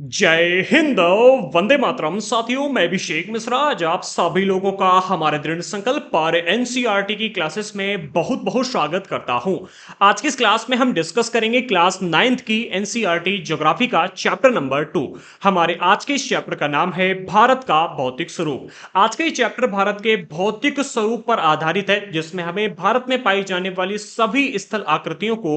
जय हिंद। वंदे मातरम। साथियों, मैं अभिषेक मिश्रा आज आप सभी लोगों का हमारे दृढ़ संकल्प पर एनसीईआरटी की क्लासेस में बहुत बहुत स्वागत करता हूं। आज की इस क्लास में हम डिस्कस करेंगे क्लास 9th की एनसीईआरटी ज्योग्राफी का चैप्टर नंबर 2। हमारे आज के इस चैप्टर का नाम है भारत का भौतिक स्वरूप। आज का ये चैप्टर भारत के भौतिक स्वरूप पर आधारित है, जिसमें हमें भारत में पाई जाने वाली सभी स्थल आकृतियों को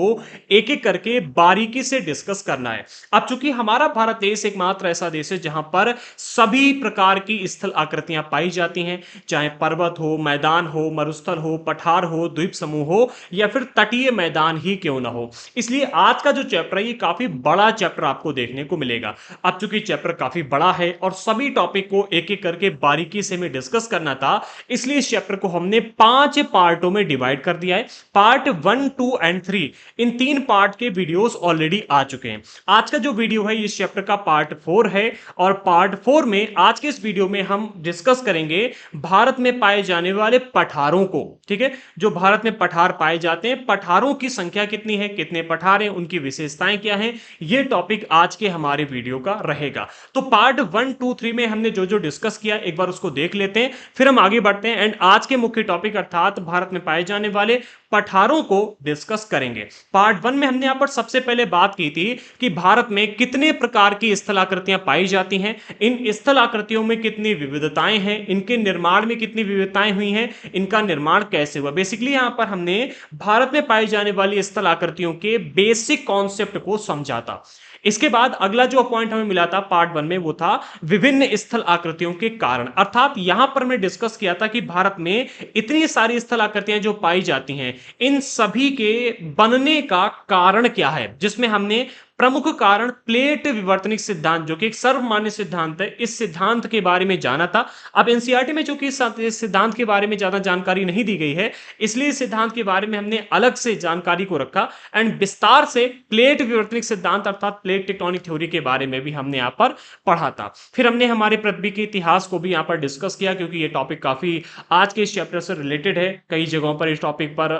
एक एक करके बारीकी से डिस्कस करना है। अब चूंकि हमारा भारत देश एकमात्र ऐसा देश है जहां पर सभी प्रकार की स्थल आकृतियां पाई जाती हैं, चाहे पर्वत हो, मैदान हो, मरुस्थल हो, पठार हो, द्वीप समूह हो या फिर तटीय मैदान ही क्यों ना हो। इसलिए आज का जो चैप्टर है ये काफी बड़ा चैप्टर आपको देखने को मिलेगा। अब चूंकि चैप्टर काफी बड़ा है और सभी टॉपिक को एक एक करके बारीकी से हमें डिस्कस करना था, इसलिए इस चैप्टर को हमने 5 पार्टों में डिवाइड कर दिया है। पार्ट 1, 2 एंड 3, इन 3 पार्ट के वीडियोस ऑलरेडी आ चुके हैं। आज का जो वीडियो है इस चैप्टर का पार्ट 4 है और पार्ट 4 में आज के इस वीडियो में हम डिस्कस करेंगे भारत में पाए जाने वाले पठारों को। ठीक है, जो भारत में पठार पाए जाते हैं, पठारों की संख्या कितनी है, कितने पठार हैं, उनकी विशेषताएं क्या हैं, यह टॉपिक आज के हमारे वीडियो का रहेगा। तो पार्ट 1, 2, 3 में हमने जो जो डिस्कस किया एक बार उसको देख लेते हैं, फिर हम आगे बढ़ते हैं एंड आज के मुख्य टॉपिक अर्थात भारत में पाए जाने वाले पठारों को डिस्कस करेंगे। पार्ट 1 में हमने यहां पर सबसे पहले बात की थी कि भारत में कितने प्रकार की स्थलाकृतियां पाई जाती हैं, इन स्थलाकृतियों में कितनी विविधताएं हैं, इनके निर्माण में कितनी विविधताएं हुई हैं, इनका निर्माण कैसे हुआ। बेसिकली यहां पर हमने भारत में पाई जाने वाली स्थलाकृतियों के बेसिक कॉन्सेप्ट को समझा था। इसके बाद अगला जो पॉइंट हमें मिला था पार्ट 1 में वो था विभिन्न स्थल आकृतियों के कारण। अर्थात यहां पर हमने डिस्कस किया था कि भारत में इतनी सारी स्थल आकृतियां जो पाई जाती हैं, इन सभी के बनने का कारण क्या है, जिसमें हमने प्रमुख कारण प्लेट विवर्तनिक सिद्धांत, जो कि एक सर्वमान्य सिद्धांत है, इस सिद्धांत के बारे में जाना था। अब एनसीईआरटी में चूंकि इस सिद्धांत के बारे में ज्यादा जानकारी नहीं दी गई है, इसलिए इस सिद्धांत के बारे में हमने अलग से जानकारी को रखा एंड विस्तार से प्लेट विवर्तनिक सिद्धांत अर्थात प्लेट टेक्टोनिक थ्योरी के बारे में भी हमने यहां पर पढ़ा था। फिर हमने हमारे पृथ्वी के इतिहास को भी यहां पर डिस्कस किया, क्योंकि यह टॉपिक काफी आज के इस चैप्टर से रिलेटेड है। कई जगहों पर इस टॉपिक पर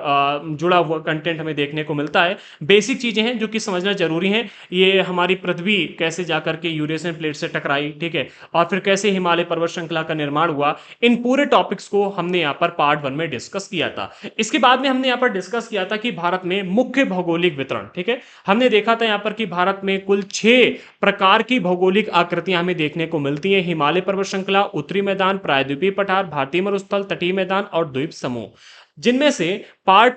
जुड़ा हुआ कंटेंट हमें देखने को मिलता है। बेसिक चीजें हैं जो कि समझना जरूरी है। ये हमारी पृथ्वी कैसे जाकर के यूरेशियन प्लेट से टकराई, ठीक है, और फिर कैसे हिमालय पर्वत श्रृंखला का निर्माण हुआ, इन पूरे टॉपिक्स को हमने यहां पर पार्ट 1 में डिस्कस किया था। इसके बाद में हमने यहां पर डिस्कस किया था कि भारत में मुख्य भौगोलिक वितरण, ठीक है, हमने देखा था यहां पर कि भारत में कुल 6 प्रकार की भौगोलिक आकृतियां हमें देखने को मिलती है। हिमालय पर्वत श्रृंखला, उत्तरी मैदान, प्रायद्वीपीय पठार, भारतीय मरुस्थल, तटीय मैदान और द्वीप समूह, जिनमें से पार्ट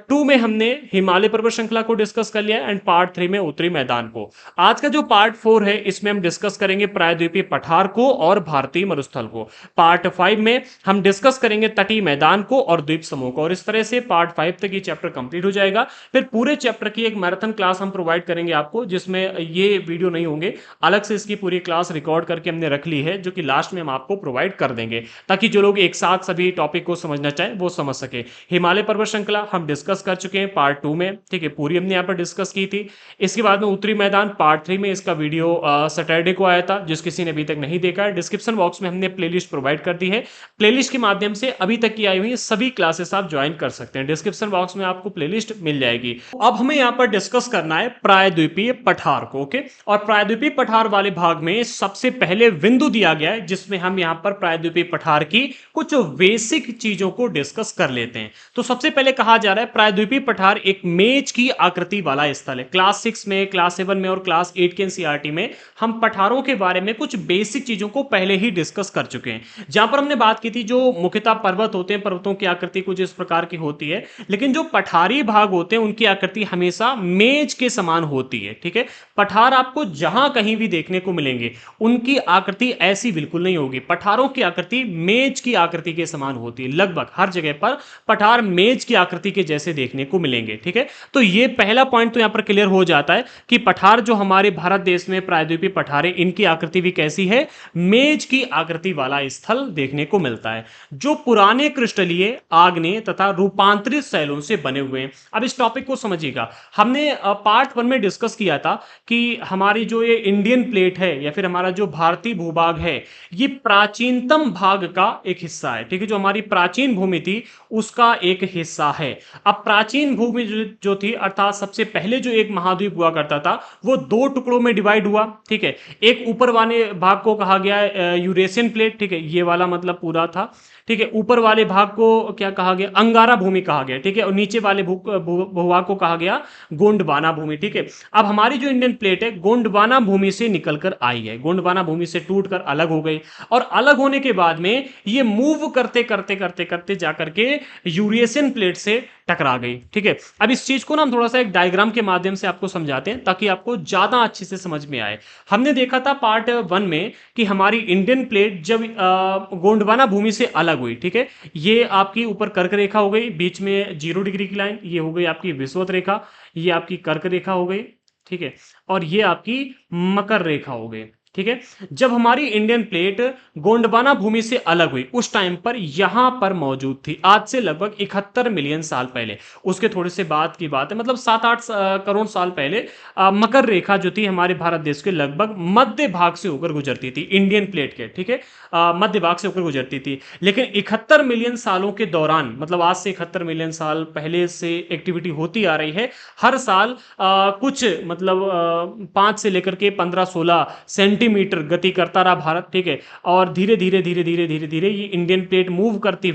2 में हमने हिमालय पर्वत श्रृंखला को डिस्कस कर लिया एंड पार्ट 3 में उत्तरी मैदान को। आज का जो पार्ट 4 है इसमें हम डिस्कस करेंगे प्रायद्वीपीय पठार को और भारतीय मरुस्थल को। पार्ट 5 में हम डिस्कस करेंगे तटीय मैदान को और द्वीप समूह को, और इस तरह से पार्ट 5 तक ये चैप्टर कंप्लीट हो जाएगा। फिर पूरे चैप्टर की एक मैराथन क्लास हम प्रोवाइड करेंगे आपको, जिसमें ये वीडियो नहीं होंगे, अलग से इसकी पूरी क्लास रिकॉर्ड करके हमने रख ली है, जो कि लास्ट में हम आपको प्रोवाइड कर देंगे, ताकि जो लोग एक साथ सभी टॉपिक को समझना चाहें वो समझ सके। हिमालय पर्वत श्रृंखला हम डिस्कस कर चुके हैं पार्ट 2 में, ठीक है, पूरी हमने यहां पर डिस्कस की थी। इसके बाद में उत्तरी मैदान पार्ट 3 में, इसका वीडियो सैटरडे को आया था, जिस किसी ने अभी तक नहीं देखा है डिस्क्रिप्शन बॉक्स में हमने प्लेलिस्ट प्रोवाइड कर दी है। प्लेलिस्ट के माध्यम से अभी तक की आई हुई सभी क्लासेस आप ज्वाइन कर सकते हैं, डिस्क्रिप्शन बॉक्स में आपको प्लेलिस्ट मिल जाएगी। अब हमें यहां पर डिस्कस करना है प्रायद्वीपीय पठार को, ओके, और प्रायद्वीपीय पठार वाले भाग में सबसे पहले बिंदु दिया गया है, जिसमें हम यहां पर प्रायद्वीपीय पठार की कुछ बेसिक चीजों को डिस्कस कर लेते हैं। तो सबसे पहले कहा जा रहा है प्रायद्वीपीय पठार एक मेज की आकृति वाला स्थल है। क्लास 6 में, क्लास 7 में और क्लास 8 के एनसीईआरटी में हम पठारों के बारे में कुछ बेसिक चीजों को पहले ही डिस्कस कर चुके हैं। जहां पर हमने बात की थी जो मुख्यतः पर्वत होते हैं, पर्वतों की आकृति कुछ इस प्रकार की होती है, लेकिन जो पठारी भाग होते हैं उनकी आकृति हमेशा मेज के समान होती है, ठीक है। पठार आपको जहां कहीं भी देखने को मिलेंगे उनकी आकृति ऐसी बिल्कुल नहीं होगी। पठारों की आकृति मेज की आकृति के समान होती है, लगभग हर जगह पर पठार मेज की आकृति के जैसे देखने को मिलेंगे, ठीक है। तो ये पहला पॉइंट तो यहां पर क्लियर हो जाता है कि पठार जो हमारे भारत देश में प्रायद्वीपीय पठार है, इनकी आकृति भी कैसी है, मेज की आकृति वाला स्थल देखने को मिलता है, जो पुराने क्रिस्टलीय, आग्नेय तथा रूपांतरित शैलों से बने हुए हैं। अब इस टॉपिक को समझिएगा, हमने पार्ट 1 में डिस्कस किया था कि हमारी जो ये इंडियन प्लेट है या फिर हमारा जो भारतीय भूभाग है, ये प्राचीनतम भाग का एक हिस्सा है, ठीक है। जो हमारी प्राचीन भूमि थी उसका एक हिस्सा है। अब प्राचीन भूमि जो थी, अर्थात सबसे पहले जो एक महाद्वीप हुआ करता था, वो दो टुकड़ों में डिवाइड हुआ। ठीक है, एक ऊपर वाले भाग को कहा गया यूरेशियन प्लेट। ठीक है, ये वाला मतलब पूरा था। ठीक है, ऊपर वाले भाग को क्या कहा गया, अंगारा भूमि कहा गया। ठीक है, और नीचे वाले भूभाग को कहा गया गोंडवाना भूमि। ठीक है, अब हमारी जो इंडियन प्लेट है गोंडवाना भूमि से निकलकर आई है, गोंडवाना भूमि से टूटकर अलग हो गई, और अलग होने के बाद में ये मूव करते करते करते करते जाकर के यूरेशियन प्लेट से टकरा गई। ठीक है, अब इस चीज को ना हम थोड़ा सा एक डायग्राम के माध्यम से आपको समझाते हैं ताकि आपको ज्यादा अच्छे से समझ में आए। हमने देखा था पार्ट 1 में कि हमारी इंडियन प्लेट जब गोंडवाना भूमि से अलग हुई। ठीक है, ये आपकी ऊपर कर्क रेखा हो गई, बीच में 0 डिग्री की लाइन, ये हो गई आपकी विषुवत रेखा, ये आपकी कर्क रेखा हो गई। ठीक है, और ये आपकी मकर रेखा हो गई। ठीक है, जब हमारी इंडियन प्लेट गोंडवाना भूमि से अलग हुई उस टाइम पर यहां पर मौजूद थी, आज से लगभग 71 मिलियन साल पहले। उसके थोड़े से बाद की बात है, मतलब 7-8 करोड़ साल पहले मकर रेखा जो थी हमारे भारत देश के लगभग मध्य भाग से होकर गुजरती थी, इंडियन प्लेट के। ठीक है, मध्य भाग से होकर गुजरती थी, लेकिन 71 मिलियन सालों के दौरान, मतलब आज से 71 मिलियन साल पहले से एक्टिविटी होती आ रही है। हर साल कुछ मतलब 5 से लेकर के 15-16 सेंटीमीटर गति करता रहा भारत। ठीक है, और धीरे धीरे धीरे धीरे धीरे धीरे ये इंडियन प्लेट मूव करती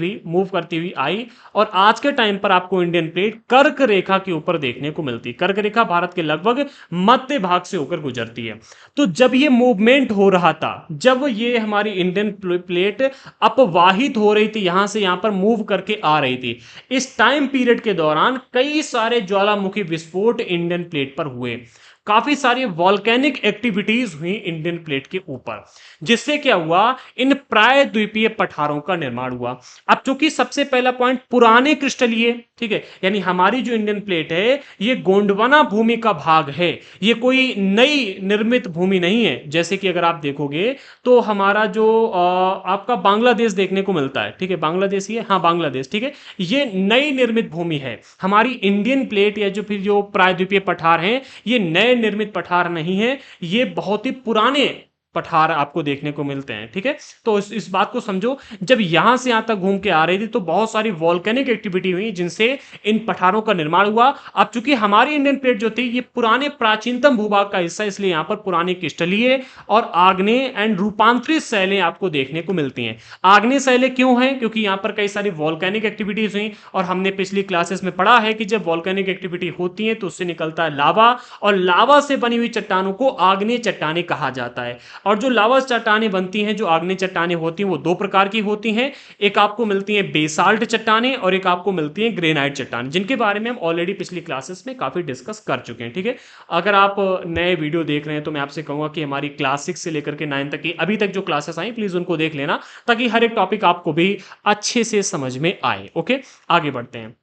हुई आई, और आज के टाइम पर आपको इंडियन प्लेट कर्क रेखा के ऊपर देखने को मिलती है। कर्क रेखा भारत के लगभग मध्य भाग से होकर गुजरती है। तो जब ये मूवमेंट हो रहा था, जब ये हमारी इंडियन प्लेट अपवाहित हो रही थी, यहां से यहां पर मूव करके आ रही थी, इस टाइम पीरियड के दौरान कई सारे ज्वालामुखी विस्फोट इंडियन प्लेट पर हुए। काफी सारी वॉल्केनिक एक्टिविटीज हुई इंडियन प्लेट के ऊपर, जिससे क्या हुआ, इन प्रायद्वीपीय पठारों का निर्माण हुआ। अब चूंकि सबसे पहला पॉइंट पुराने क्रिस्टलीय, ठीक है, यानी हमारी जो इंडियन प्लेट है ये गोंडवाना भूमि का भाग है, ये कोई नई निर्मित भूमि नहीं है। जैसे कि अगर आप देखोगे तो हमारा जो आपका बांग्लादेश देखने को मिलता है। ठीक है, बांग्लादेश ही है, हाँ बांग्लादेश। ठीक है, ये नई निर्मित भूमि है। हमारी इंडियन प्लेट या जो फिर जो प्रायद्वीपीय पठार हैं, ये नए निर्मित पठार नहीं है, ये बहुत ही पुराने पठार आपको देखने को मिलते हैं। ठीक है, तो इस बात को समझो, जब यहां से यहां तक घूम के आ रही थी तो बहुत सारी वॉल्केनिक एक्टिविटी हुई जिनसे इन पठारों का निर्माण हुआ। अब चूंकि हमारी इंडियन प्लेट जो थी ये पुराने प्राचीनतम भूभाग का हिस्सा, इसलिए यहां पर पुराने क्रिस्टलीय और आग्नेय एंड रूपांतरित शैलें आपको देखने को मिलती हैं। आग्नेय शैलें क्यों हैं, क्योंकि यहां पर कई सारी वॉल्केनिक एक्टिविटीज हुई, और हमने पिछली क्लासेस में पढ़ा है कि जब वॉल्केनिक एक्टिविटी होती है तो उससे निकलता है लावा, और लावा से बनी हुई चट्टानों को आग्नेय चट्टानें कहा जाता है। और जो लावा चट्टानें बनती हैं, जो आग्नेय चट्टानें होती हैं, वो दो प्रकार की होती हैं। एक आपको मिलती है बेसाल्ट चट्टानें, और एक आपको मिलती है ग्रेनाइट चट्टान, जिनके बारे में हम ऑलरेडी पिछली क्लासेस में काफी डिस्कस कर चुके हैं। ठीक है, अगर आप नए वीडियो देख रहे हैं तो मैं आपसे कहूंगा कि हमारी क्लास 6 से लेकर के 9 तक की अभी तक जो क्लासेस आई, प्लीज उनको देख लेना, ताकि हर एक टॉपिक आपको भी अच्छे से समझ में आए। ओके, आगे बढ़ते हैं।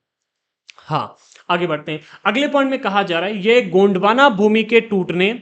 हाँ, आगे बढ़ते हैं। अगले पॉइंट में कहा जा रहा है ये गोंडवाना भूमि के टूटने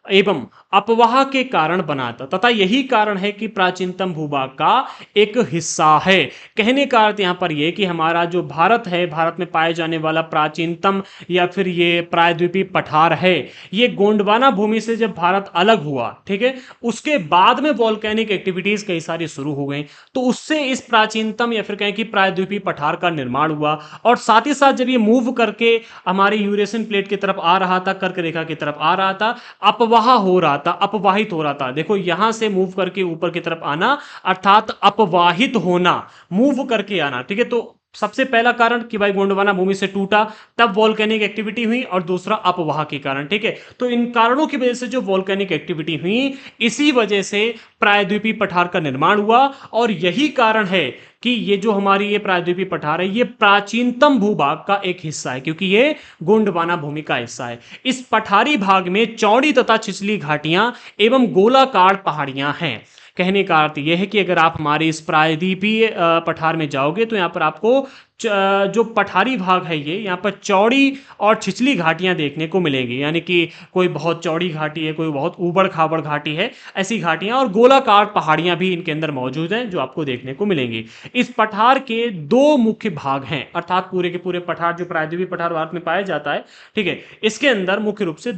एवं अपवाह के कारण बना था, तथा यही कारण है कि प्राचीनतम भूभाग का एक हिस्सा है। कहने का अर्थ यहां पर यह कि हमारा जो भारत है, भारत में पाए जाने वाला प्राचीनतम या फिर ये प्रायद्वीपीय पठार है, ये गोंडवाना भूमि से जब भारत अलग हुआ, ठीक है, उसके बाद में वॉल्केनिक एक्टिविटीज कई सारी शुरू हो गई, तो उससे इस प्राचीनतम या फिर कहें कि प्रायद्वीपीय पठार का निर्माण हुआ। और साथ ही साथ जब ये मूव करके हमारे यूरेशियन प्लेट की तरफ आ रहा था, कर्क रेखा की तरफ आ रहा था, अपवाह हो रहा था, अपवाहित हो रहा था। देखो यहां से मूव करके ऊपर की तरफ आना अर्थात अपवाहित होना, मूव करके आना। ठीक है, तो सबसे पहला कारण कि भाई गोंडवाना भूमि से टूटा, तब वॉल्केनिक एक्टिविटी हुई, और दूसरा अपवाह के कारण। ठीक है, तो इन कारणों की वजह से जो वॉल्केनिक एक्टिविटी हुई, इसी वजह से प्रायद्वीपीय पठार का निर्माण हुआ। और यही कारण है कि ये जो हमारी ये प्रायद्वीपीय पठार है, ये प्राचीनतम भूभाग का एक हिस्सा है, क्योंकि ये गोंडवाना भूमि का हिस्सा है। इस पठारी भाग में चौड़ी तथा छिछली घाटियां एवं गोलाकार पहाड़ियां हैं। कहने का अर्थ यह है कि अगर आप हमारे इस प्रायद्वीपीय पठार में जाओगे तो यहां पर आपको जो पठारी भाग है ये, यहाँ पर चौड़ी और छिछली घाटियां देखने को मिलेंगी, यानी कि कोई बहुत चौड़ी घाटी है, कोई बहुत ऊबड़ खाबड़ घाटी है, ऐसी घाटियां और गोलाकार पहाड़ियां भी इनके अंदर मौजूद हैं जो आपको देखने को मिलेंगी। इस पठार के दो मुख्य भाग हैं, अर्थात पूरे के पूरे पठार जो प्रायद्वीपीय पठार भारत में पाया जाता है, ठीक है, इसके अंदर मुख्य रूप से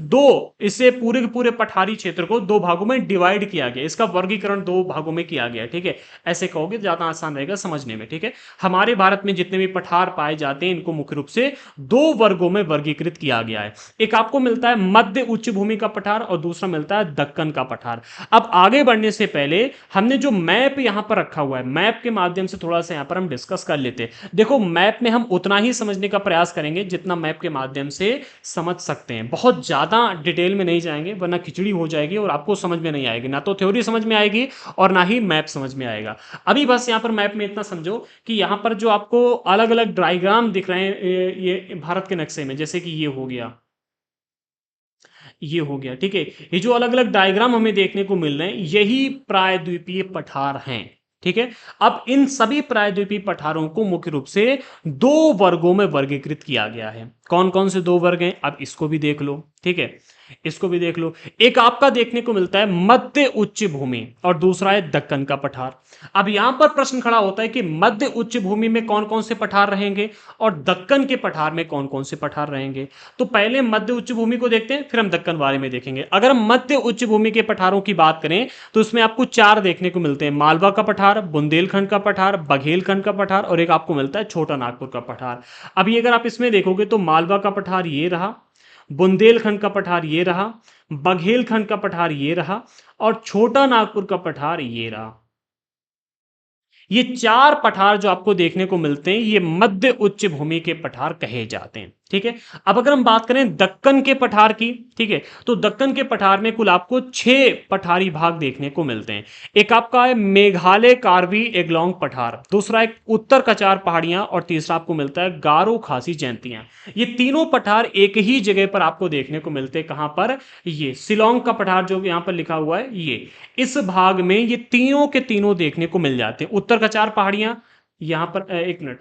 इसे पूरे के पूरे पठारी क्षेत्र को दो भागों में डिवाइड किया गया, इसका वर्गीकरण दो भागों में किया गया। ठीक है, ऐसे कहोगे ज्यादा आसान रहेगा समझने में। ठीक है, हमारे भारत में जितने भी द्वीपी पठार पाए जाते हैं इनको मुख्य रूप से दो वर्गों में वर्गीकृत किया गया है। एक आपको मिलता है मध्य उच्च भूमि का पठार और दूसरा मिलता है दक्कन का पठार। अब आगे बढ़ने से पहले हमने जो मैप यहां पर रखा हुआ है, मैप के माध्यम से थोड़ा सा यहां पर हम डिस्कस कर लेते हैं। देखो मैप में हम उतना ही समझने का प्रयास करेंगे जितना मैप के माध्यम से समझ सकते हैं, बहुत ज्यादा डिटेल में नहीं जाएंगे वरना खिचड़ी हो जाएगी और आपको समझ में नहीं आएगी, ना तो थ्योरी समझ में आएगी और ना ही मैप समझ में आएगा। अभी बस यहां पर मैप में इतना समझो कि यहां पर जो आपको अलग अलग डायग्राम दिख रहे हैं ये भारत के नक्शे में, जैसे कि ये हो गया, ये हो गया, ठीक है। ये जो अलग अलग डायग्राम हमें देखने को मिल रहे हैं यही प्रायद्वीपीय पठार हैं, ठीक है। अब इन सभी प्रायद्वीपीय पठारों को मुख्य रूप से दो वर्गों में वर्गीकृत किया गया है। कौन कौन से दो वर्ग हैं, अब इसको भी देख लो, ठीक है, इसको भी देख लो। एक आपका देखने को मिलता है मध्य उच्च भूमि और दूसरा है दक्कन का पठार। अब यहां पर प्रश्न खड़ा होता है कि मध्य उच्च भूमि में कौन कौन से पठार रहेंगे और दक्कन के पठार में कौन कौन से पठार रहेंगे। तो पहले मध्य उच्च भूमि को देखते हैं, फिर हम दक्कन बारे में देखेंगे। अगर हम मध्य उच्च भूमि के पठारों की बात करें तो उसमें आपको चार देखने को मिलते हैं, मालवा का पठार, बुंदेलखंड का पठार, बघेलखंड का पठार और एक आपको मिलता है छोटा नागपुर का पठार। अभी अगर आप इसमें देखोगे तो मालवा का पठार ये रहा, बुंदेलखंड का पठार ये रहा, बघेलखंड का पठार ये रहा और छोटा नागपुर का पठार ये रहा। ये चार पठार जो आपको देखने को मिलते हैं ये मध्य उच्च भूमि के पठार कहे जाते हैं, ठीक है। अब अगर हम बात करें दक्कन के पठार की, ठीक है, तो दक्कन के पठार में कुल आपको 6 पठारी भाग देखने को मिलते हैं। एक आपका है मेघालय कार्बी एग्लोंग पठार, दूसरा एक उत्तर कचार पहाड़ियां और तीसरा आपको मिलता है गारो खासी जयंतियां। ये तीनों पठार एक ही जगह पर आपको देखने को मिलते हैं, कहां पर, ये शिलोंग का पठार जो यहां पर लिखा हुआ है, ये इस भाग में ये तीनों के तीनों देखने को मिल जाते हैं। उत्तर कचार पहाड़ियां यहां पर एक मिनट,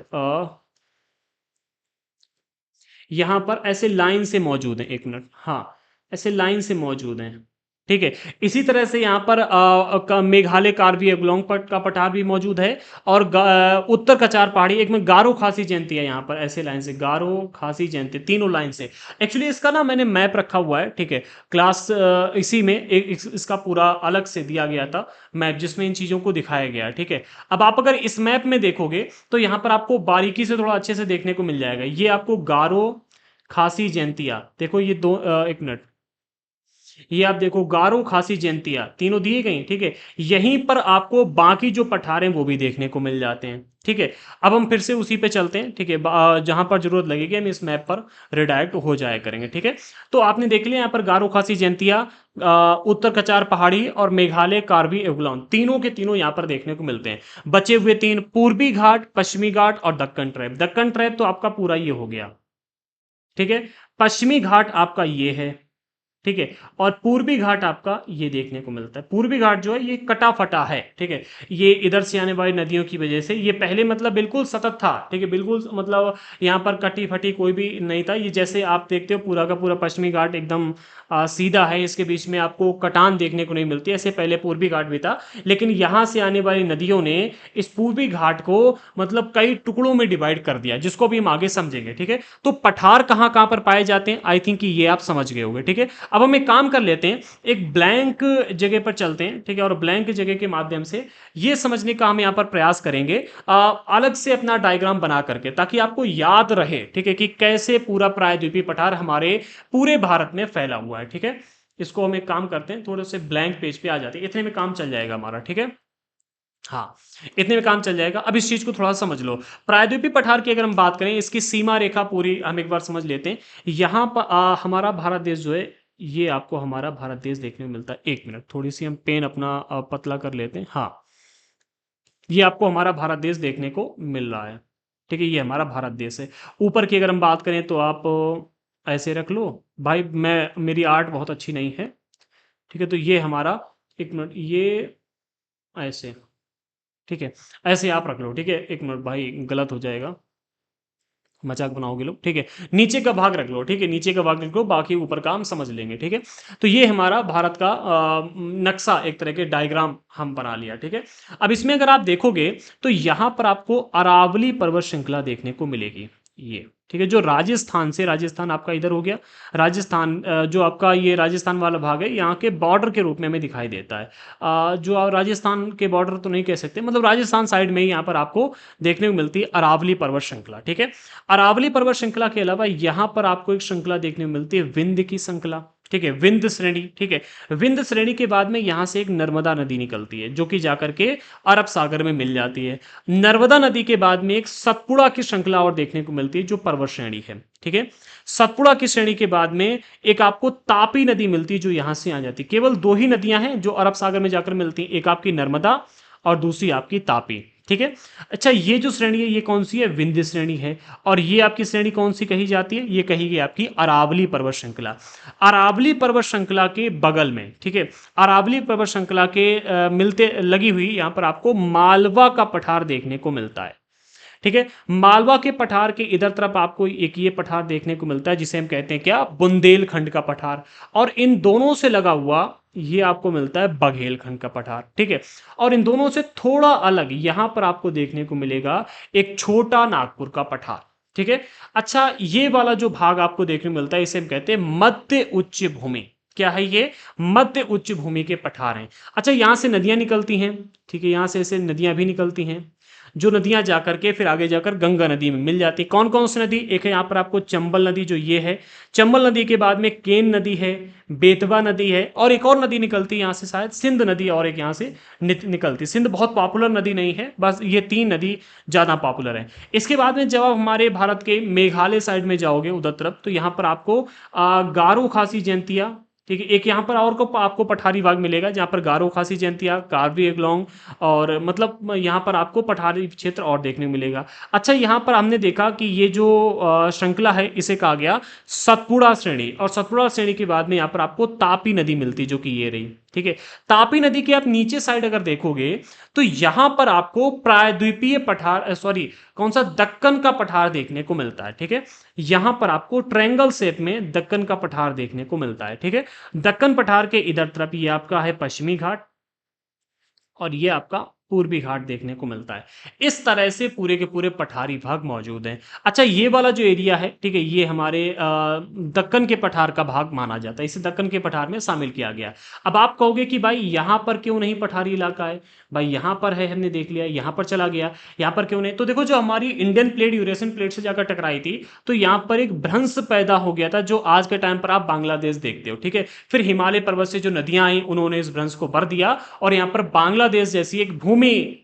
यहां पर ऐसे लाइन से मौजूद है, एक मिनट, हाँ, ऐसे लाइन से मौजूद हैं, ठीक है। इसी तरह से यहां पर मेघालय कार्बी एग्लोंग का पठार भी मौजूद है और उत्तर कचार पहाड़ी एक में गारो खासी जयंती है, यहां पर ऐसे लाइन से गारो खासी जयंती तीनों लाइन से। एक्चुअली इसका ना मैंने मैप रखा हुआ है, ठीक है, क्लास इसी में इसका पूरा अलग से दिया गया था मैप जिसमें इन चीजों को दिखाया गया, ठीक है। अब आप अगर इस मैप में देखोगे तो यहां पर आपको बारीकी से थोड़ा अच्छे से देखने को मिल जाएगा। ये आपको गारो खासी जयंतिया, देखो ये दो एक मिनट, ये आप देखो गारो खासी जयंतिया तीनों दिए गई, ठीक है। यहीं पर आपको बाकी जो पठार हैं वो भी देखने को मिल जाते हैं, ठीक है। अब हम फिर से उसी पे चलते हैं, ठीक है, जहां पर जरूरत लगेगी हम इस मैप पर रिडायरेक्ट हो जाया करेंगे, ठीक है। तो आपने देख लिया यहाँ पर गारो खासी जयंतिया, उत्तर कचार पहाड़ी और मेघालय कार्बी एवलॉन तीनों के तीनों यहाँ पर देखने को मिलते हैं। बचे हुए तीन पूर्वी घाट, पश्चिमी घाट और दक्कन ट्रैप। दक्कन ट्रैप तो आपका पूरा ये हो गया, ठीक है। पश्चिमी घाट आपका ये है, ठीक है, और पूर्वी घाट आपका ये देखने को मिलता है। पूर्वी घाट जो है ये कटा फटा है, ठीक है, ये इधर से आने वाली नदियों की वजह से ये पहले मतलब बिल्कुल सतत था, ठीक है, बिल्कुल मतलब यहाँ पर कटी फटी कोई भी नहीं था। ये जैसे आप देखते हो पूरा का पूरा पश्चिमी घाट एकदम सीधा है, इसके बीच में आपको कटान देखने को नहीं मिलती, ऐसे पहले पूर्वी घाट भी था। लेकिन यहाँ से आने वाली नदियों ने इस पूर्वी घाट को मतलब कई टुकड़ों में डिवाइड कर दिया, जिसको भी हम आगे समझेंगे, ठीक है। तो पठार कहाँ कहाँ पर पाए जाते हैं, आई थिंक ये आप समझ गए होंगे, ठीक है। अब हम एक काम कर लेते हैं, एक ब्लैंक जगह पर चलते हैं, ठीक है, और ब्लैंक जगह के माध्यम से ये समझने का हम यहाँ पर प्रयास करेंगे अलग से अपना डायग्राम बना करके, ताकि आपको याद रहे, ठीक है, कि कैसे पूरा प्रायद्वीपीय पठार हमारे पूरे भारत में फैला हुआ है, ठीक है। इसको हम एक काम करते हैं, थोड़े से ब्लैंक पेज पे आ जाते हैं, इतने में काम चल जाएगा हमारा, ठीक है। हाँ, इतने में काम चल जाएगा। अब इस चीज को थोड़ा सा समझ लो। प्रायद्वीपीय पठार की अगर हम बात करें, इसकी सीमा रेखा पूरी हम एक बार समझ लेते हैं। यहाँ पर हमारा भारत देश जो है, ये आपको हमारा भारत देश देखने को मिलता है। एक मिनट, थोड़ी सी हम पेन अपना पतला कर लेते हैं। हाँ, ये आपको हमारा भारत देश देखने को मिल रहा है, ठीक है, ये हमारा भारत देश है। ऊपर की अगर हम बात करें तो आप ऐसे रख लो भाई, मैं मेरी आर्ट बहुत अच्छी नहीं है, ठीक है। तो ये हमारा, एक मिनट, ये ऐसे, ठीक है, ऐसे आप रख लो, ठीक है। एक मिनट भाई, गलत हो जाएगा, मजाक बनाओगे लोग, ठीक है। नीचे का भाग रख लो, ठीक है, नीचे का भाग रख लो, बाकी ऊपर का हम समझ लेंगे, ठीक है। तो ये हमारा भारत का नक्शा, एक तरह के डायग्राम हम बना लिया, ठीक है। अब इसमें अगर आप देखोगे तो यहां पर आपको अरावली पर्वत श्रृंखला देखने को मिलेगी। ये, ठीक है। जो राजस्थान से, राजस्थान आपका इधर हो गया, राजस्थान जो आपका ये राजस्थान वाला भाग है, यहाँ के बॉर्डर के रूप में हमें दिखाई देता है। जो आप राजस्थान के बॉर्डर तो नहीं कह सकते, मतलब राजस्थान साइड में ही यहाँ पर आपको देखने को मिलती है अरावली पर्वत श्रृंखला, ठीक है। अरावली पर्वत श्रृंखला के अलावा यहाँ पर आपको एक श्रृंखला देखने को मिलती है विंध्य की श्रृंखला, ठीक है, विंध्य श्रेणी, ठीक है। विंध्य श्रेणी के बाद में यहाँ से एक नर्मदा नदी निकलती है, जो कि जाकर के अरब सागर में मिल जाती है। नर्मदा नदी के बाद में एक सतपुड़ा की श्रृंखला और देखने को मिलती है, जो पर्वत श्रेणी है, ठीक है। सतपुड़ा की श्रेणी के बाद में एक आपको तापी नदी मिलती है, जो यहां से आ जाती है। केवल दो ही नदियां हैं जो अरब सागर में जाकर मिलती हैं, एक आपकी नर्मदा और दूसरी आपकी तापी, ठीक है। अच्छा, ये जो श्रेणी है ये कौन सी है? विंध्य श्रेणी है। और ये आपकी श्रेणी कौन सी कही जाती है? ये कही गई आपकी अरावली पर्वत श्रृंखला। अरावली पर्वत श्रृंखला के बगल में, ठीक है, अरावली पर्वत श्रृंखला के मिलते लगी हुई यहां पर आपको मालवा का पठार देखने को मिलता है, ठीक है। मालवा के पठार के इधर तरफ आपको एक ये पठार देखने को मिलता है, जिसे हम कहते हैं क्या? बुंदेलखंड का पठार। और इन दोनों से लगा हुआ ये आपको मिलता है बघेलखंड का पठार, ठीक है। और इन दोनों से थोड़ा अलग यहां पर आपको देखने को मिलेगा एक छोटा नागपुर का पठार, ठीक है। अच्छा, ये वाला जो भाग आपको देखने को मिलता है इसे हम कहते हैं मध्य उच्च भूमि। क्या है ये? मध्य उच्च भूमि के पठार हैं। अच्छा, यहां से नदियां निकलती हैं, ठीक है, यहां से ऐसे नदियां भी निकलती हैं, जो नदियां जाकर के फिर आगे जाकर गंगा नदी में मिल जाती है। कौन कौन सी नदी? एक है यहाँ पर आपको चंबल नदी, जो ये है चंबल नदी के बाद में केन नदी है, बेतवा नदी है, और एक और नदी निकलती है यहाँ से शायद सिंध नदी, और एक यहाँ से निकलती। सिंध बहुत पॉपुलर नदी नहीं है, बस ये तीन नदी ज़्यादा पॉपुलर है। इसके बाद में जब आप हमारे भारत के मेघालय साइड में जाओगे उधर तरफ, तो यहाँ पर आपको गारो खासी जयंतिया, ठीक है, एक यहाँ पर और को आपको पठारी भाग मिलेगा जहाँ पर गारो खासी जयंतिया, कार्बी एग्लोंग, और मतलब यहाँ पर आपको पठारी क्षेत्र और देखने को मिलेगा। अच्छा, यहाँ पर हमने देखा कि ये जो श्रृंखला है इसे कहा गया सतपुड़ा श्रेणी, और सतपुड़ा श्रेणी के बाद में यहाँ पर आपको तापी नदी मिलती, जो कि ये रही, ठीक है। तापी नदी के आप नीचे साइड अगर देखोगे तो यहां पर आपको प्रायद्वीपीय पठार, सॉरी, कौन सा? दक्कन का पठार देखने को मिलता है, ठीक है। यहां पर आपको ट्रायंगल शेप में दक्कन का पठार देखने को मिलता है, ठीक है। दक्कन पठार के इधर तरफ ये आपका है पश्चिमी घाट, और ये आपका पूर्वी घाट देखने को मिलता है। इस तरह से पूरे के पूरे पठारी भाग मौजूद हैं। अच्छा, ये वाला जो एरिया है, ठीक है, ये हमारे दक्कन के पठार का भाग माना जाता है, इसे दक्कन के पठार में शामिल किया गया। अब आप कहोगे कि भाई यहाँ पर क्यों नहीं पठारी इलाका है? भाई यहाँ पर है, हमने देख लिया, यहाँ पर चला गया, यहाँ पर क्यों नहीं? तो देखो, जो हमारी इंडियन प्लेट यूरेशियन प्लेट से जाकर टकराई थी, तो यहाँ पर एक भ्रंश पैदा हो गया था, जो आज के टाइम पर आप बांग्लादेश देखते हो, ठीक है। फिर हिमालय पर्वत से जो नदियां आई उन्होंने इस भ्रंश को भर दिया, और यहाँ पर बांग्लादेश जैसी एक भूमि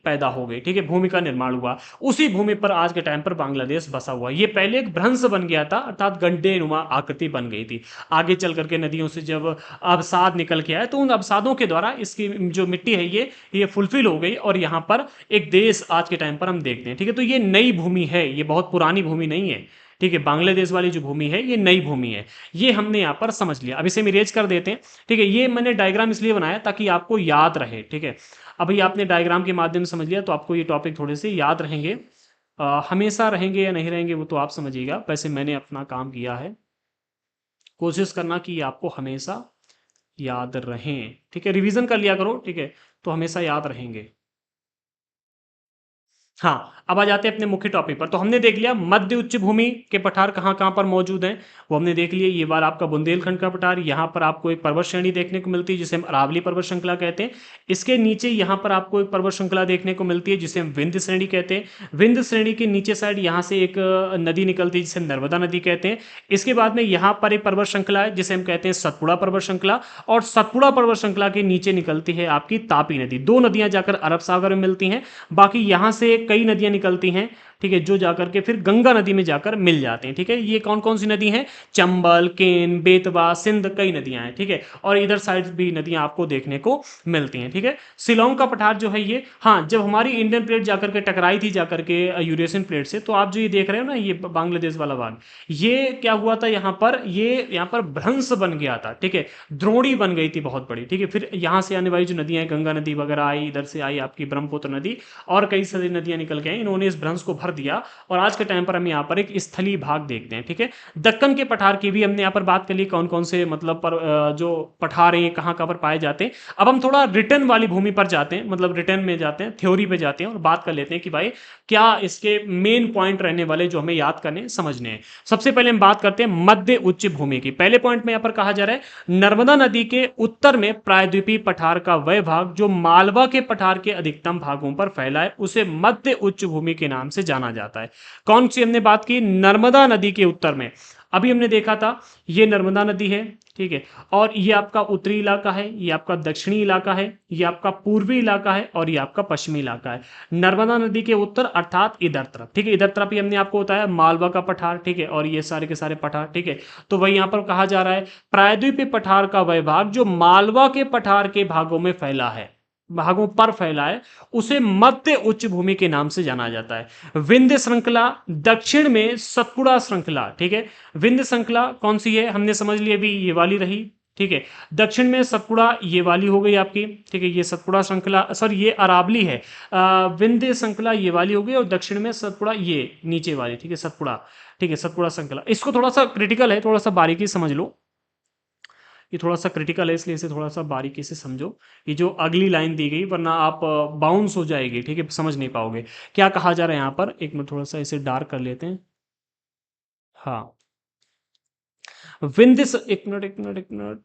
पैदा हो गई, ठीक है, भूमि का निर्माण हुआ। उसी भूमि पर आज के टाइम पर बांग्लादेश बसा हुआ। ये पहले एक भ्रंश बन गया था, अर्थात गड्ढे नुमा आकृति बन गई थी। आगे चल करके नदियों से जब अवसाद निकल के आए, तो उन अवसादों के द्वारा इसकी जो मिट्टी है ये फुलफिल हो गई, और यहाँ पर एक देश आज के टाइम पर हम देखते हैं, ठीक है। तो ये नई भूमि है, ये बहुत पुरानी भूमि नहीं है, ठीक है। बांग्लादेश वाली जो भूमि है ये नई भूमि है, ये हमने यहाँ पर समझ लिया। अब इसे हम इरेज कर देते हैं, ठीक है। ये मैंने डायग्राम इसलिए बनाया ताकि आपको याद रहे, ठीक है। अभी आपने डायग्राम के माध्यम से समझ लिया, तो आपको ये टॉपिक थोड़े से याद रहेंगे। हमेशा रहेंगे या नहीं रहेंगे वो तो आप समझिएगा, वैसे मैंने अपना काम किया है। कोशिश करना कि आपको हमेशा याद रहें, ठीक है। रिवीजन कर लिया करो, ठीक है, तो हमेशा याद रहेंगे। हाँ, अब आ जाते हैं अपने मुख्य टॉपिक पर। तो हमने देख लिया मध्य उच्च भूमि के पठार कहाँ कहाँ पर मौजूद हैं, वो हमने देख लिए। ये बार आपका बुंदेलखंड का पठार, यहाँ पर आपको एक पर्वत श्रेणी देखने को मिलती है जिसे हम अरावली पर्वत श्रृंखला कहते हैं। इसके नीचे यहाँ पर आपको एक पर्वत श्रृंखला देखने को मिलती है जिसे हम विंध्य श्रेणी कहते हैं। विंध्य श्रेणी के नीचे साइड यहाँ से एक नदी निकलती है जिसे हम नर्मदा नदी कहते हैं। इसके बाद में यहाँ पर एक पर्वत श्रृंखला है जिसे हम कहते हैं सतपुड़ा पर्वत श्रृंखला, और सतपुड़ा पर्वत श्रृंखला के नीचे निकलती है आपकी तापी नदी। दो नदियां जाकर अरब सागर में मिलती हैं, बाकी यहाँ से कई नदियां निकलती हैं, ठीक है, जो जाकर के फिर गंगा नदी में जाकर मिल जाते हैं, ठीक है। ये कौन कौन सी नदी हैं? चंबल, केन, बेतवा, सिंध, कई नदियां हैं, ठीक है। और इधर साइड भी नदियां आपको देखने को मिलती हैं, ठीक है। शिलोंग का पठार जो है ये, हाँ, जब हमारी इंडियन प्लेट जाकर के टकराई थी जाकर के यूरेशियन प्लेट से, तो आप जो ये देख रहे हो ना, ये बांग्लादेश वाला भाग, ये क्या हुआ था यहाँ पर? ये यहाँ पर भ्रंश बन गया था, ठीक है, द्रोणी बन गई थी बहुत बड़ी, ठीक है। फिर यहाँ से आने वाली जो नदियां, गंगा नदी वगैरह आई, इधर से आई आपकी ब्रह्मपुत्र नदी, और कई सारी नदियां नदियां निकल के इन्होंने इस भ्रंश को भर दिया और आज के टाइम पर हम यहाँ पर एक स्थलीय भाग देखते हैं। ठीक है, दक्कन के पठार की भी हमने यहाँ पर बात कर ली, कौन कौन से मतलब पर जो पठार हैं कहाँ कहाँ पर पाए जाते हैं। अब हम थोड़ा रिटर्न वाली भूमि पर जाते हैं, मतलब रिटर्न में जाते हैं, थ्योरी पे जाते हैं और बात कर लेते हैं कि भाई क्या इसके मेन पॉइंट रहने वाले जो हमें याद करने समझने हैं। सबसे पहले हम बात करते हैं मध्य उच्च भूमि की। पहले पॉइंट में यहाँ पर कहा जा रहा है नर्मदा नदी के उत्तर में प्रायद्वीपीय पठार का वह भाग जो मालवा के पठार के अधिकतम भागों पर फैला है उसे मध्य उच्च भूमि के नाम से जाना जाता है। कौन सी हमने बात की? नर्मदा नदी के उत्तर में। अभी हमने देखा था ये नर्मदा नदी है, ठीक है, और ये आपका उत्तरी इलाका है, ये आपका दक्षिणी इलाका है, ये आपका पूर्वी इलाका है और ये आपका पश्चिमी इलाका है। नर्मदा नदी के उत्तर अर्थात इधर तरफ, ठीक है, इधर तरफ ही हमने आपको बताया मालवा का पठार, ठीक है, और ये सारे के सारे पठार, ठीक है। तो वही यहां पर कहा जा रहा है प्रायद्वीपीय पठार का वह भाग जो मालवा के पठार के भागों में फैला है, भागों पर फैला है, उसे मध्य उच्च भूमि के नाम से जाना जाता है। विंध्य श्रृंखला, दक्षिण में सतपुड़ा श्रृंखला, ठीक है। विंध्य श्रृंखला कौन सी है हमने समझ लिया, अभी ये वाली रही, ठीक है। दक्षिण में सतपुड़ा ये वाली हो गई आपकी, ठीक है, ये सतपुड़ा श्रृंखला, सॉरी ये अरावली है। विंध्य श्रृंखला ये वाली हो गई और दक्षिण में सतपुड़ा ये नीचे वाली, ठीक है, सतपुड़ा, ठीक है, सतपुड़ा श्रृंखला। इसको थोड़ा सा क्रिटिकल है, थोड़ा सा बारीकी समझ लो, ये थोड़ा सा क्रिटिकल है इसलिए इसे थोड़ा सा बारीकी से समझो। ये जो अगली लाइन दी गई वरना आप बाउंस हो जाएगी, ठीक है, समझ नहीं पाओगे क्या कहा जा रहा है यहाँ पर। एक मिनट थोड़ा सा इसे डार्क कर लेते हैं। हाँ, एक मिनट,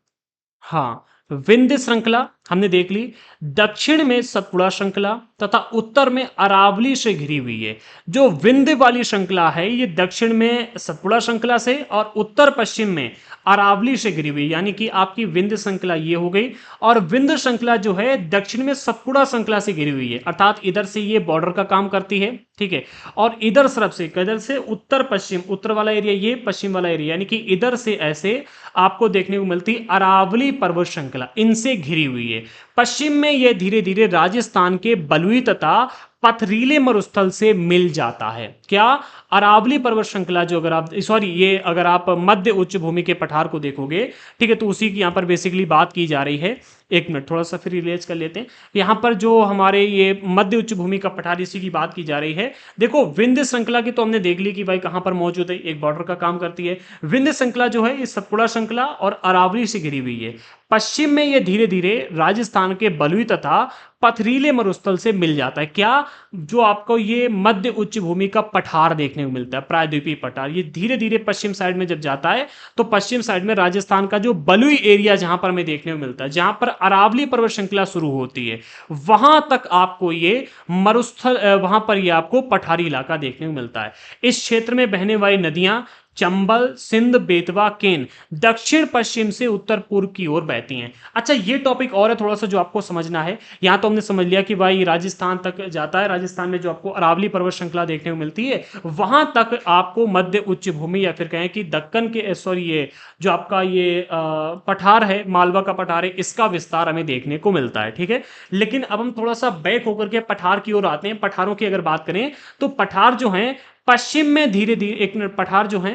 हाँ, विंध्य श्रृंखला हमने देख ली, दक्षिण में सतपुड़ा श्रृंखला तथा उत्तर में अरावली से घिरी हुई है। जो विंध्य वाली श्रृंखला है ये दक्षिण में सतपुड़ा श्रृंखला से और उत्तर पश्चिम में अरावली से घिरी हुई, यानी कि आपकी विंध्य श्रृंखला ये हो गई और विंध्य श्रृंखला जो है दक्षिण में सतपुड़ा श्रृंखला से घिरी हुई है, अर्थात इधर से ये बॉर्डर का काम करती है, ठीक है, और इधर इधर से उत्तर पश्चिम, उत्तर वाला एरिया ये, पश्चिम वाला एरिया, यानी कि इधर से ऐसे आपको देखने को मिलती अरावली पर्वत श्रृंखला इनसे घिरी हुई है। पश्चिम में यह धीरे धीरे राजस्थान के बलुई तथा पथरीले मरुस्थल से मिल जाता है। क्या? अरावली पर्वत श्रृंखला जो अगर आप ये अगर आप मध्य उच्च भूमि के पठार को देखोगे, ठीक है, तो उसी की यहां पर बेसिकली बात की जा रही है। एक मिनट थोड़ा सा फिर रिलेट कर लेते हैं। यहां पर जो हमारे ये मध्य उच्च भूमि का पठार इसी की बात की जा रही है। देखो विंध्य श्रृंखला की तो हमने देख ली कि भाई कहां पर मौजूद है, एक बॉर्डर का काम करती है। विंध्य श्रृंखला जो है ये सतपुड़ा श्रृंखला और अरावली से घिरी हुई है। पश्चिम में ये धीरे धीरे राजस्थान के बलुई तथा पथरीले मरुस्थल से मिल जाता है। क्या? जो आपको ये मध्य उच्च भूमि का पठार देखने को मिलता है, प्रायद्वीपीय पठार, ये धीरे धीरे पश्चिम साइड में जब जाता है तो पश्चिम साइड में राजस्थान का जो बलुई एरिया जहां पर हमें देखने को मिलता है, जहां पर अरावली पर्वत श्रृंखला शुरू होती है, वहां तक आपको ये मरुस्थल, वहां पर ये आपको पठारी इलाका देखने को मिलता है। इस क्षेत्र में बहने वाली नदियां चंबल, सिंध, बेतवा, केन दक्षिण पश्चिम से उत्तर पूर्व की ओर बहती हैं। अच्छा ये टॉपिक और है थोड़ा सा जो आपको समझना है। यहां तो हमने समझ लिया कि भाई राजस्थान तक जाता है, राजस्थान में जो आपको अरावली पर्वत श्रृंखला देखने को मिलती है वहां तक आपको मध्य उच्च भूमि या फिर कहें कि दक्कन के ये जो आपका ये पठार है, मालवा का पठार है, इसका विस्तार हमें देखने को मिलता है, ठीक है। लेकिन अब हम थोड़ा सा बैक होकर के पठार की ओर आते हैं। पठारों की अगर बात करें तो पठार जो है पश्चिम में धीरे धीरे, एक मिनट, पठार जो है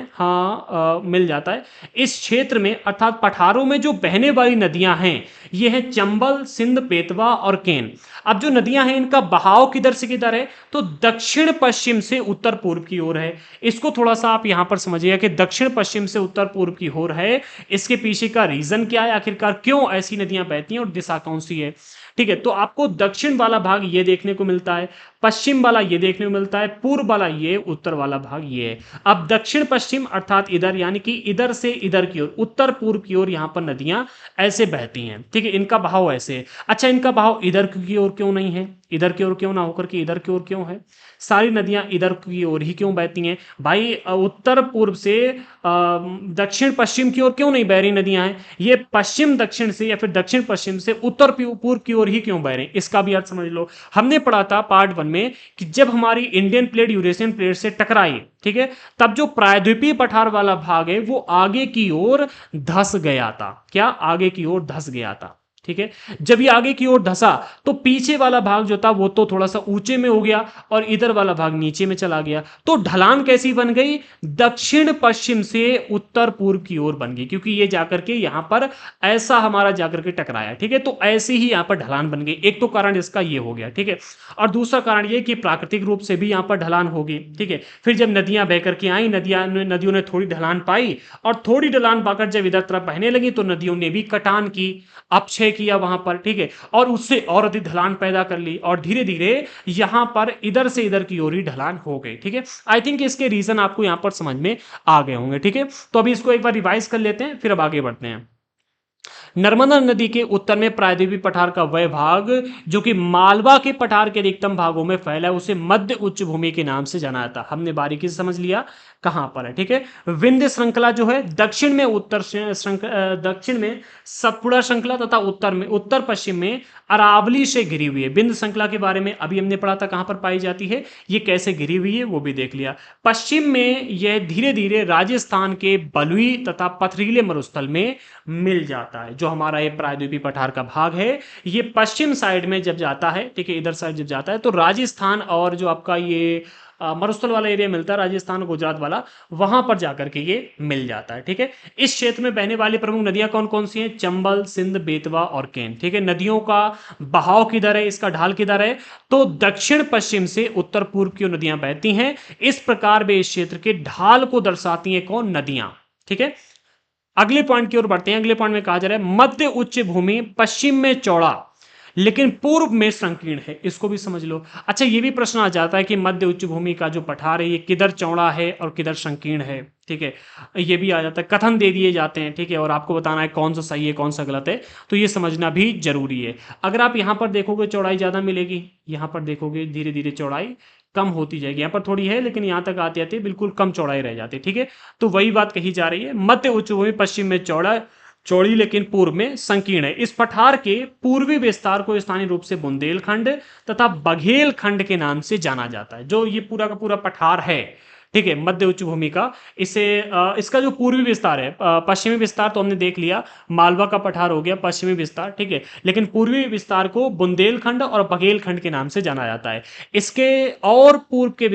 मिल जाता है इस क्षेत्र में, अर्थात पठारों में जो बहने वाली नदियां हैं ये है चंबल, सिंध, बेतवा और केन। अब जो नदियां हैं इनका बहाव किधर से किधर है तो दक्षिण पश्चिम से उत्तर पूर्व की ओर है। इसको थोड़ा सा आप यहां पर समझिएगा कि दक्षिण पश्चिम से उत्तर पूर्व की ओर है। इसके पीछे का रीजन क्या है, आखिरकार क्यों ऐसी नदियां बहती हैं और दिशा कौन सी है, ठीक है। तो आपको दक्षिण वाला भाग ये देखने को मिलता है, पश्चिम वाला ये देखने को मिलता है, पूर्व वाला ये, उत्तर वाला भाग ये है। अब दक्षिण पश्चिम अर्थात इधर, यानी कि इधर से इधर की ओर, उत्तर पूर्व की ओर यहां पर नदियां ऐसे बहती हैं, ठीक है, इनका बहाव ऐसे है। अच्छा इनका बहाव इधर की ओर क्यों नहीं है, इधर की ओर क्यों ना होकर के इधर की ओर क्यों है? सारी नदियां इधर की ओर ही क्यों बहती हैं भाई? उत्तर पूर्व से दक्षिण पश्चिम की ओर क्यों नहीं बह रही नदियां हैं? ये पश्चिम दक्षिण से या फिर दक्षिण पश्चिम से उत्तर पूर्व की ओर ही क्यों बह रहे हैं, इसका भी अर्थ समझ लो। हमने पढ़ा था पार्ट 1 में कि जब हमारी इंडियन प्लेट यूरेशियन प्लेट से टकराई, ठीक है, तब जो प्रायद्वीपीय पठार वाला भाग है वो आगे की ओर धंस गया था। क्या? आगे की ओर धंस गया था, ठीक है। जब ये आगे की ओर धंसा तो पीछे वाला भाग जो था वो तो थोड़ा सा ऊंचे में हो गया और इधर वाला भाग नीचे में चला गया। तो ढलान कैसी बन गई? दक्षिण पश्चिम से उत्तर पूर्व की ओर बन गई, क्योंकि ये जाकर के यहां पर ऐसा हमारा जाकर के टकराया। ठीक है, तो ऐसे ही यहां पर ढलान बन गई। एक तो कारण इसका ये हो गया, ठीक है। और दूसरा कारण ये कि प्राकृतिक रूप से भी यहां पर ढलान होगी। ठीक है, फिर जब नदियां बह करके आई, नदियों ने थोड़ी ढलान पाई और थोड़ी ढलान पाकर जब इधर तरफ बहने लगी तो नदियों ने भी कटान की, अपक्षय किया वहां पर। ठीक है, और उससे और अधिक ढलान पैदा कर ली और धीरे धीरे यहां पर इधर से इधर की ओर ही ढलान हो गई। ठीक है, आई थिंक इसके रीजन आपको यहां पर समझ में आ गए होंगे। ठीक है, तो अभी इसको एक बार रिवाइज कर लेते हैं, फिर अब आगे बढ़ते हैं। नर्मदा नदी के उत्तर में प्रायद्वीपीय पठार का वह भाग जो कि मालवा के पठार के अधिकतम भागों में फैला है उसे मध्य उच्च भूमि के नाम से जाना जाता है। हमने बारीकी से समझ लिया कहां पर है। ठीक है, विंध्य श्रृंखला जो है दक्षिण में दक्षिण में सतपुड़ा श्रृंखला तथा उत्तर पश्चिम में अरावली से घिरी हुई है। विंध्य श्रृंखला के बारे में अभी हमने पढ़ा था कहां पर पाई जाती है, ये कैसे घिरी हुई है वो भी देख लिया। पश्चिम में यह धीरे धीरे राजस्थान के बलुई तथा पथरीले मरुस्थल में मिल जाता है। जो हमारा ये प्रायद्वीपीय पठार का भाग है ये पश्चिम साइड में जब जाता है, ठीक है, इधर साइड जब जाता है तो राजस्थान और जो आपका ये मरुस्थल वाला एरिया मिलता है, राजस्थान गुजरात वाला, वहां पर जाकर के ये मिल जाता है। ठीक है, इस क्षेत्र में बहने वाली प्रमुख नदियां कौन कौन सी हैं? चंबल, सिंध, बेतवा और केन। ठीक है, नदियों का बहाव किधर है, इसका ढाल किधर है? तो दक्षिण पश्चिम से उत्तर पूर्व की नदियां बहती हैं। इस प्रकार वे इस क्षेत्र के ढाल को दर्शाती हैं कौन? नदियां। ठीक है, अगले पॉइंट की ओर बढ़ते हैं। अगले पॉइंट में कहा जा रहा है मध्य उच्च भूमि पश्चिम में चौड़ा लेकिन पूर्व में संकीर्ण है। इसको भी समझ लो। अच्छा, ये भी प्रश्न आ जाता है कि मध्य उच्च भूमि का जो पठार है ये किधर चौड़ा है और किधर संकीर्ण है। ठीक है, ये भी आ जाता है, कथन दे दिए जाते हैं। ठीक है, और आपको बताना है कौन सा सही है कौन सा गलत है, तो ये समझना भी जरूरी है। अगर आप यहां पर देखोगे चौड़ाई ज्यादा मिलेगी, यहां पर देखोगे धीरे धीरे चौड़ाई कम होती जाएगी। यहां पर थोड़ी है लेकिन यहां तक आते आते बिल्कुल कम चौड़ाई रह जाती है। ठीक है, तो वही बात कही जा रही है, मध्य उच्च भूमि पश्चिम में चौड़ी लेकिन पूर्व में संकीर्ण है। इस पठार के पूर्वी विस्तार को स्थानीय रूप से बुंदेलखंड तथा बघेलखंड के नाम से जाना जाता है। जो ये पूरा का पूरा पठार है, ठीक है, मध्य उच्च भूमि का, इसे इसका जो पूर्वी विस्तार है, पश्चिमी विस्तार तो हमने देख लिया, मालवा का पठार हो गया पश्चिमी विस्तार। ठीक है, लेकिन पूर्वी विस्तार को बुंदेलखंड और बघेलखंड के नाम से जाना जाता है। इसके और पूर्व के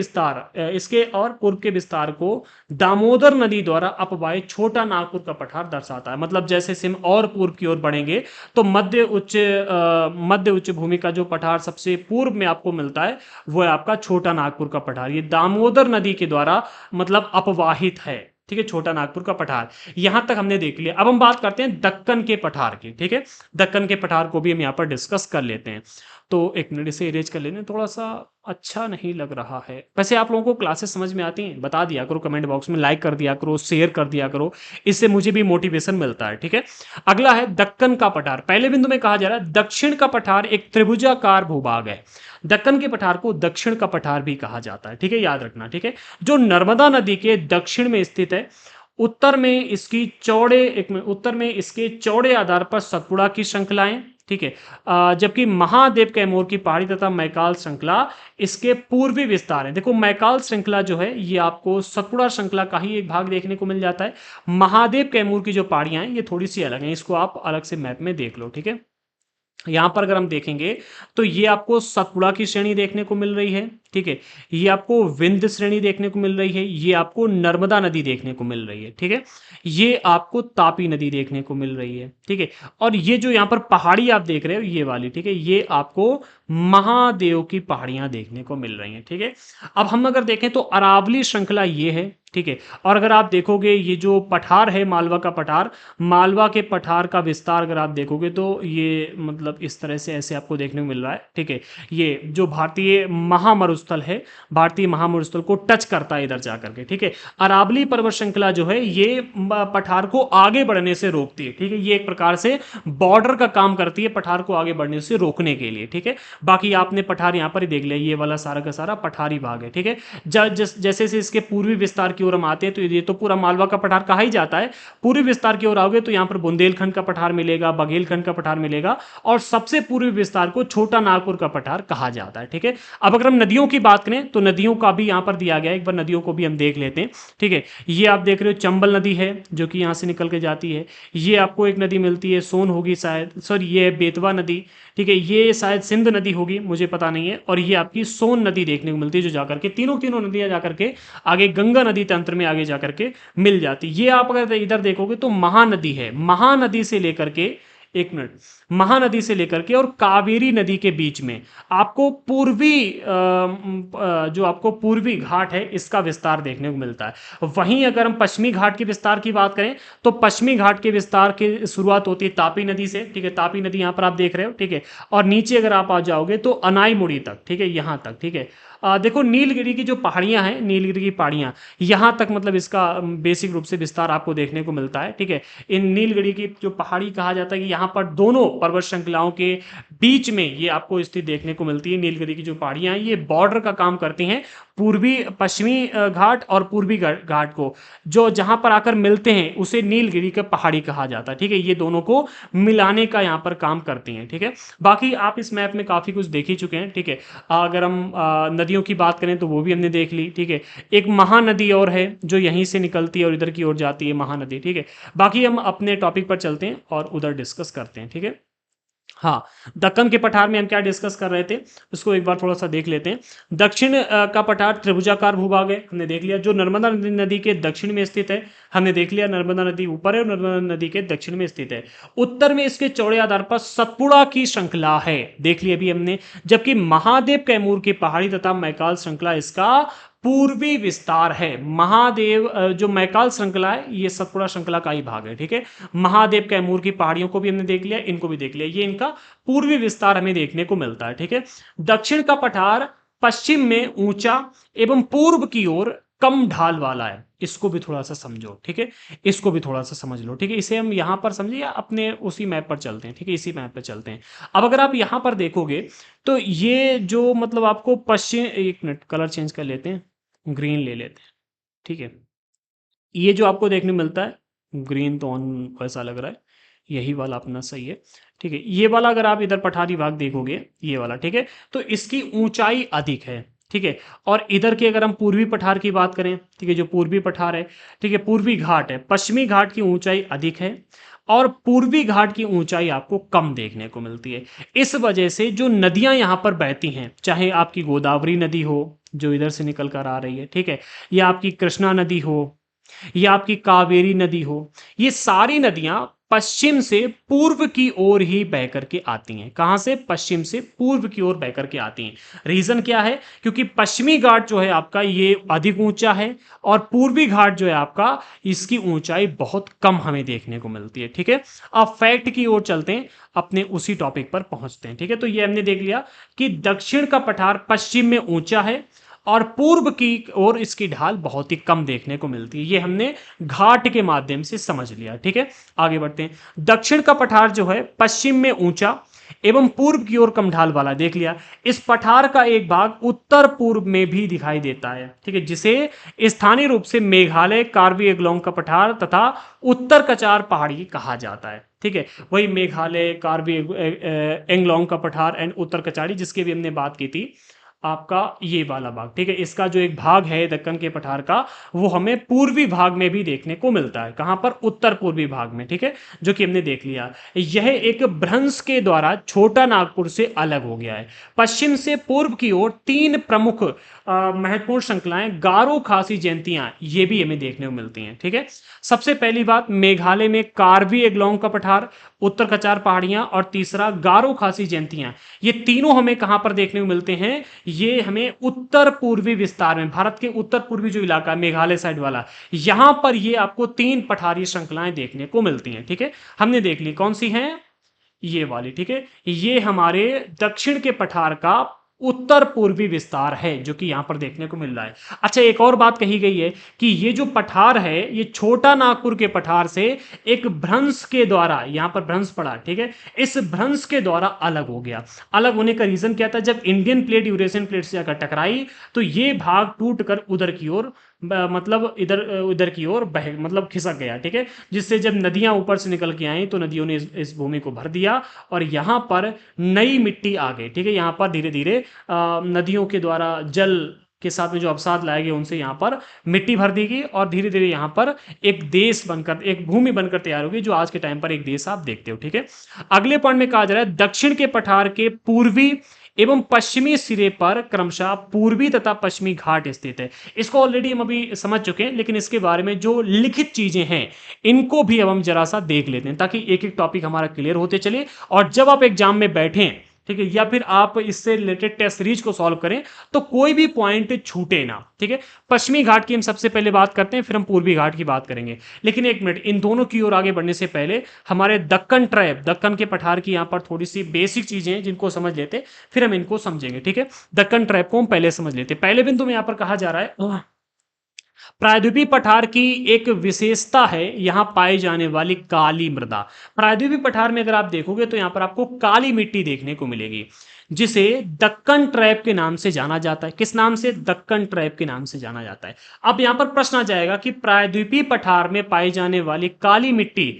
विस्तार को दामोदर नदी द्वारा अपवाहित छोटा नागपुर का पठार दर्शाता है। मतलब जैसे सिम और पूर्व की ओर बढ़ेंगे तो मध्य उच्च भूमि का जो पठार सबसे पूर्व में आपको मिलता है वो है आपका छोटा नागपुर का पठार। ये दामोदर नदी के द्वारा मतलब अपवाहित है। ठीक है, छोटा नागपुर का पठार यहां तक हमने देख लिया। अब हम बात करते हैं दक्कन के पठार की। ठीक है, दक्कन के पठार को भी हम यहां पर डिस्कस कर लेते हैं। तो एक मिनट इसे इरेज कर लेने, थोड़ा सा अच्छा नहीं लग रहा है। वैसे आप लोगों को क्लासेस समझ में आती हैं? बता दिया करो कमेंट बॉक्स में, लाइक कर दिया करो, शेयर कर दिया करो, इससे मुझे भी मोटिवेशन मिलता है। ठीक है, अगला है दक्कन का पठार। पहले बिंदु में कहा जा रहा है दक्षिण का पठार एक त्रिभुजाकार भूभाग है। दक्कन के पठार को दक्षिण का पठार भी कहा जाता है। ठीक है, याद रखना। ठीक है, जो नर्मदा नदी के दक्षिण में स्थित है, उत्तर में इसके चौड़े आधार पर सतपुड़ा की श्रृंखलाएं। ठीक है, जबकि महादेव कैमूर की पहाड़ी तथा मैकाल श्रृंखला इसके पूर्वी विस्तार है। देखो मैकाल श्रृंखला जो है ये आपको सतपुड़ा श्रृंखला का ही एक भाग देखने को मिल जाता है। महादेव कैमूर की जो पहाड़ियां हैं ये थोड़ी सी अलग हैं, इसको आप अलग से मैप में देख लो। ठीक है, यहां पर अगर हम देखेंगे तो ये आपको सतपुड़ा की श्रेणी देखने को मिल रही है। ठीक है, ये आपको विंध्य श्रेणी देखने को मिल रही है, ये आपको नर्मदा नदी देखने को मिल रही है। ठीक है, ये आपको तापी नदी देखने को मिल रही है। ठीक है, और ये जो यहां पर पहाड़ी आप देख रहे हो ये वाली, ठीक है, ये आपको महादेव की पहाड़ियां देखने को मिल रही हैं। ठीक है, अब हम अगर देखें तो अरावली श्रृंखला ये है। ठीक है, और अगर आप देखोगे ये जो पठार है मालवा का पठार, मालवा के पठार का विस्तार अगर आप देखोगे तो ये मतलब इस तरह से ऐसे आपको देखने को मिल रहा है। ठीक है, ये जो भारतीय महामरुस्थल है, भारतीय महामरुस्थल को टच करता है इधर जाकर के। ठीक है, अरावली पर्वत श्रृंखला जो है ये पठार को आगे बढ़ने से रोकती है। ठीक है, ये एक प्रकार से बॉर्डर का काम करती है पठार को आगे बढ़ने से रोकने के लिए। ठीक है, बाकी आपने पठार यहां पर ही देख लिया, ये वाला सारा का सारा पठारी भाग है। ठीक है, जैसे से इसके पूर्वी विस्तार की ओर हम आते हैं तो ये तो पूरा मालवा का पठार कहा ही जाता है। पूर्वी विस्तार की ओर आओगे तो यहां पर बुंदेलखंड का पठार मिलेगा, बघेलखंड का पठार मिलेगा, और सबसे पूर्वी विस्तार को छोटा नागपुर का पठार कहा जाता है। ठीक है, अब अगर हम नदियों नदियों की बात करें तो नदियों का भी यहाँ पर दिया गया है, एक बार नदियों को भी हम देख लेते हैं। ठीक है, ये आप देख रहे हो चंबल नदी है जो कि यहाँ से निकल के जाती है। ये आपको एक नदी मिलती है, सोन होगी शायद, सॉरी ये है बेतवा नदी। ठीक है, ये शायद सिंध नदी होगी, मुझे पता नहीं है। और ये आपकी सोन नदी देखने को मिलती है, जो जाकर के तीनों तीनों नदियां जाकर के आगे गंगा नदी तंत्र में आगे जाकर के मिल जाती। ये आप अगर इधर देखोगे तो महानदी है, महानदी से लेकर के, एक मिनट, महानदी से लेकर के और कावेरी नदी के बीच में आपको पूर्वी जो आपको पूर्वी घाट है इसका विस्तार देखने को मिलता है। वहीं अगर हम पश्चिमी घाट के विस्तार की बात करें तो पश्चिमी घाट के विस्तार की शुरुआत होती है तापी नदी से। ठीक है, तापी नदी यहां पर आप देख रहे हो। ठीक है, और नीचे अगर आप आ जाओगे तो अनाईमुड़ी तक, ठीक है, यहां तक। ठीक है, देखो नीलगिरी की जो पहाड़ियां हैं, नीलगिरी की पहाड़ियां यहां तक मतलब इसका बेसिक रूप से विस्तार आपको देखने को मिलता है। ठीक है, इन नीलगिरी की जो पहाड़ी कहा जाता है कि यहाँ पर दोनों पर्वत श्रृंखलाओं के बीच में ये आपको स्थिति देखने को मिलती है। नीलगिरी की जो पहाड़ियां हैं ये बॉर्डर का काम करती हैं पूर्वी पश्चिमी घाट और पूर्वी घाट को, जो जहां पर आकर मिलते हैं उसे नीलगिरी का पहाड़ी कहा जाता है। ठीक है, ये दोनों को मिलाने का यहाँ पर काम करती हैं। ठीक है, बाकी आप इस मैप में काफी कुछ देख ही चुके हैं। ठीक है, अगर हम नदियों की बात करें तो वो भी हमने देख ली। ठीक है, एक महानदी और है जो यहीं से निकलती है और इधर की ओर जाती है, महानदी। ठीक है, बाकी हम अपने टॉपिक पर चलते हैं और उधर डिस्कस करते हैं। ठीक है, हाँ, दक्कन के पठार में हम क्या डिस्कस कर रहे थे उसको एक बार थोड़ा सा देख लेते हैं। दक्षिण का पठार त्रिभुजाकार भूभाग है, हमने देख लिया। जो नर्मदा नदी के दक्षिण में स्थित है, हमने देख लिया नर्मदा नदी ऊपर है और नर्मदा नदी के दक्षिण में स्थित है। उत्तर में इसके चौड़े आधार पर सतपुड़ा की श्रृंखला है, देख लिया अभी हमने। जबकि महादेव कैमूर की पहाड़ी तथा मैकाल श्रृंखला इसका पूर्वी विस्तार है। महादेव जो मैकाल श्रृंखला है ये सतपुड़ा श्रृंखला का ही भाग है। ठीक है, महादेव कैमूर की पहाड़ियों को भी हमने देख लिया, इनको भी देख लिया, ये इनका पूर्वी विस्तार हमें देखने को मिलता है। ठीक है, दक्षिण का पठार पश्चिम में ऊंचा एवं पूर्व की ओर कम ढाल वाला है, इसको भी थोड़ा सा समझो। ठीक है, इसको भी थोड़ा सा समझ लो। ठीक है, इसे हम यहां पर समझिए, अपने उसी मैप पर चलते हैं। ठीक है, इसी मैप पर चलते हैं। अब अगर आप यहां पर देखोगे तो ये जो मतलब आपको पश्चिम, एक मिनट कलर चेंज कर लेते हैं, ग्रीन ले लेते हैं। ठीक है, ये जो आपको देखने मिलता है ग्रीन तो ऑन वैसा लग रहा है, यही वाला अपना सही है। ठीक है, ये वाला अगर आप इधर पठारी भाग देखोगे, ये वाला, ठीक है, तो इसकी ऊंचाई अधिक है। ठीक है, और इधर की अगर हम पूर्वी पठार की बात करें, ठीक है, जो पूर्वी पठार है, ठीक है, पूर्वी घाट है, पश्चिमी घाट की ऊंचाई अधिक है और पूर्वी घाट की ऊंचाई आपको कम देखने को मिलती है। इस वजह से जो नदियां यहां पर बहती हैं, चाहे आपकी गोदावरी नदी हो जो इधर से निकल कर आ रही है, ठीक है, या आपकी कृष्णा नदी हो या आपकी कावेरी नदी हो, ये सारी नदियां पश्चिम से पूर्व की ओर ही बह करके आती हैं। कहां से? पश्चिम से पूर्व की ओर बह करके आती हैं। रीजन क्या है? क्योंकि पश्चिमी घाट जो है आपका ये अधिक ऊंचा है और पूर्वी घाट जो है आपका इसकी ऊंचाई बहुत कम हमें देखने को मिलती है। ठीक है, अब फैक्ट की ओर चलते हैं, अपने उसी टॉपिक पर पहुंचते हैं। ठीक है, तो ये हमने देख लिया कि दक्षिण का पठार पश्चिम में ऊंचा है और पूर्व की ओर इसकी ढाल बहुत ही कम देखने को मिलती है। ये हमने घाट के माध्यम से समझ लिया। ठीक है, आगे बढ़ते हैं। दक्षिण का पठार जो है पश्चिम में ऊंचा एवं पूर्व की ओर कम ढाल वाला, देख लिया। इस पठार का एक भाग उत्तर पूर्व में भी दिखाई देता है, ठीक है, जिसे स्थानीय रूप से मेघालय कार्बी एंगलोंग का पठार तथा उत्तर कचार पहाड़ी कहा जाता है। ठीक है, वही मेघालय कार्बी एंगलोंग का पठार एंड उत्तर कचारी जिसकी भी हमने बात की थी, आपका ये वाला भाग। ठीक है, इसका जो एक भाग है दक्कन के पठार का वो हमें पूर्वी भाग में भी देखने को मिलता है। कहां पर? उत्तर पूर्वी भाग में। ठीक है, जो कि हमने देख लिया। यह एक भ्रंश के द्वारा छोटा नागपुर से अलग हो गया है। पश्चिम से पूर्व की ओर तीन प्रमुख महत्वपूर्ण श्रृंखलाएं गारो खासी जयंतियां ये भी हमें देखने को मिलती हैं। ठीक है, सबसे पहली बात मेघालय में कार्बी एंगलोंग का पठार, उत्तर कचार पहाड़ियां और तीसरा गारो खासी जयंतियां, ये तीनों हमें कहां पर देखने को मिलते हैं? ये हमें उत्तर पूर्वी विस्तार में, भारत के उत्तर पूर्वी जो इलाका है मेघालय साइड वाला, यहां पर ये आपको तीन पठारी श्रृंखलाएं देखने को मिलती हैं। ठीक है, हमने देख ली कौन सी हैं, ये वाली। ठीक है, ये हमारे दक्षिण के पठार का उत्तर पूर्वी विस्तार है जो कि यहां पर देखने को मिल रहा है। अच्छा, एक और बात कही गई है कि ये जो पठार है ये छोटा नागपुर के पठार से एक भ्रंश के द्वारा, यहां पर भ्रंश पड़ा, ठीक है, इस भ्रंश के द्वारा अलग हो गया। अलग होने का रीजन क्या था? जब इंडियन प्लेट यूरेशियन प्लेट से अगर टकराई तो ये भाग टूट कर उधर की ओर मतलब इधर इधर की ओर बह मतलब खिसक गया, ठीक है। जिससे जब नदियां ऊपर से निकल के आई तो नदियों ने इस भूमि को भर दिया और यहाँ पर नई मिट्टी आ गई, ठीक है। यहाँ पर धीरे धीरे नदियों के द्वारा जल के साथ में जो अवसाद लाए गए उनसे यहाँ पर मिट्टी भर दी गई और धीरे धीरे यहाँ पर एक देश बनकर, एक भूमि बनकर तैयार होगी, जो आज के टाइम पर एक देश आप देखते हो, ठीक है। अगले पॉइंट में कहा जा रहा है दक्षिण के पठार के पूर्वी एवं पश्चिमी सिरे पर क्रमशः पूर्वी तथा पश्चिमी घाट स्थित है। इसको ऑलरेडी हम अभी समझ चुके हैं, लेकिन इसके बारे में जो लिखित चीजें हैं इनको भी अब हम जरा सा देख लेते हैं, ताकि एक एक टॉपिक हमारा क्लियर होते चले और जब आप एग्जाम में बैठें, ठीक है, या फिर आप इससे रिलेटेड टेस्ट सीरीज को सॉल्व करें तो कोई भी पॉइंट छूटे ना, ठीक है। पश्चिमी घाट की हम सबसे पहले बात करते हैं, फिर हम पूर्वी घाट की बात करेंगे। लेकिन एक मिनट, इन दोनों की ओर आगे बढ़ने से पहले हमारे दक्कन ट्राइब, दक्कन के पठार की यहाँ पर थोड़ी सी बेसिक चीजें हैं जिनको समझ लेते, फिर हम इनको समझेंगे, ठीक है। दक्कन ट्राइब को हम पहले समझ लेते। पहले बिंदु में यहाँ पर कहा जा रहा है प्रायद्वीपीय पठार की एक विशेषता है यहां पाई जाने वाली काली मृदा। प्रायद्वीपीय पठार में अगर आप देखोगे तो यहां पर आपको काली मिट्टी देखने को मिलेगी, जिसे दक्कन ट्रैप के नाम से जाना जाता है। किस नाम से? दक्कन ट्रैप के नाम से जाना जाता है। अब यहां पर प्रश्न आ जाएगा कि प्रायद्वीपीय पठार में पाई जाने वाली काली मिट्टी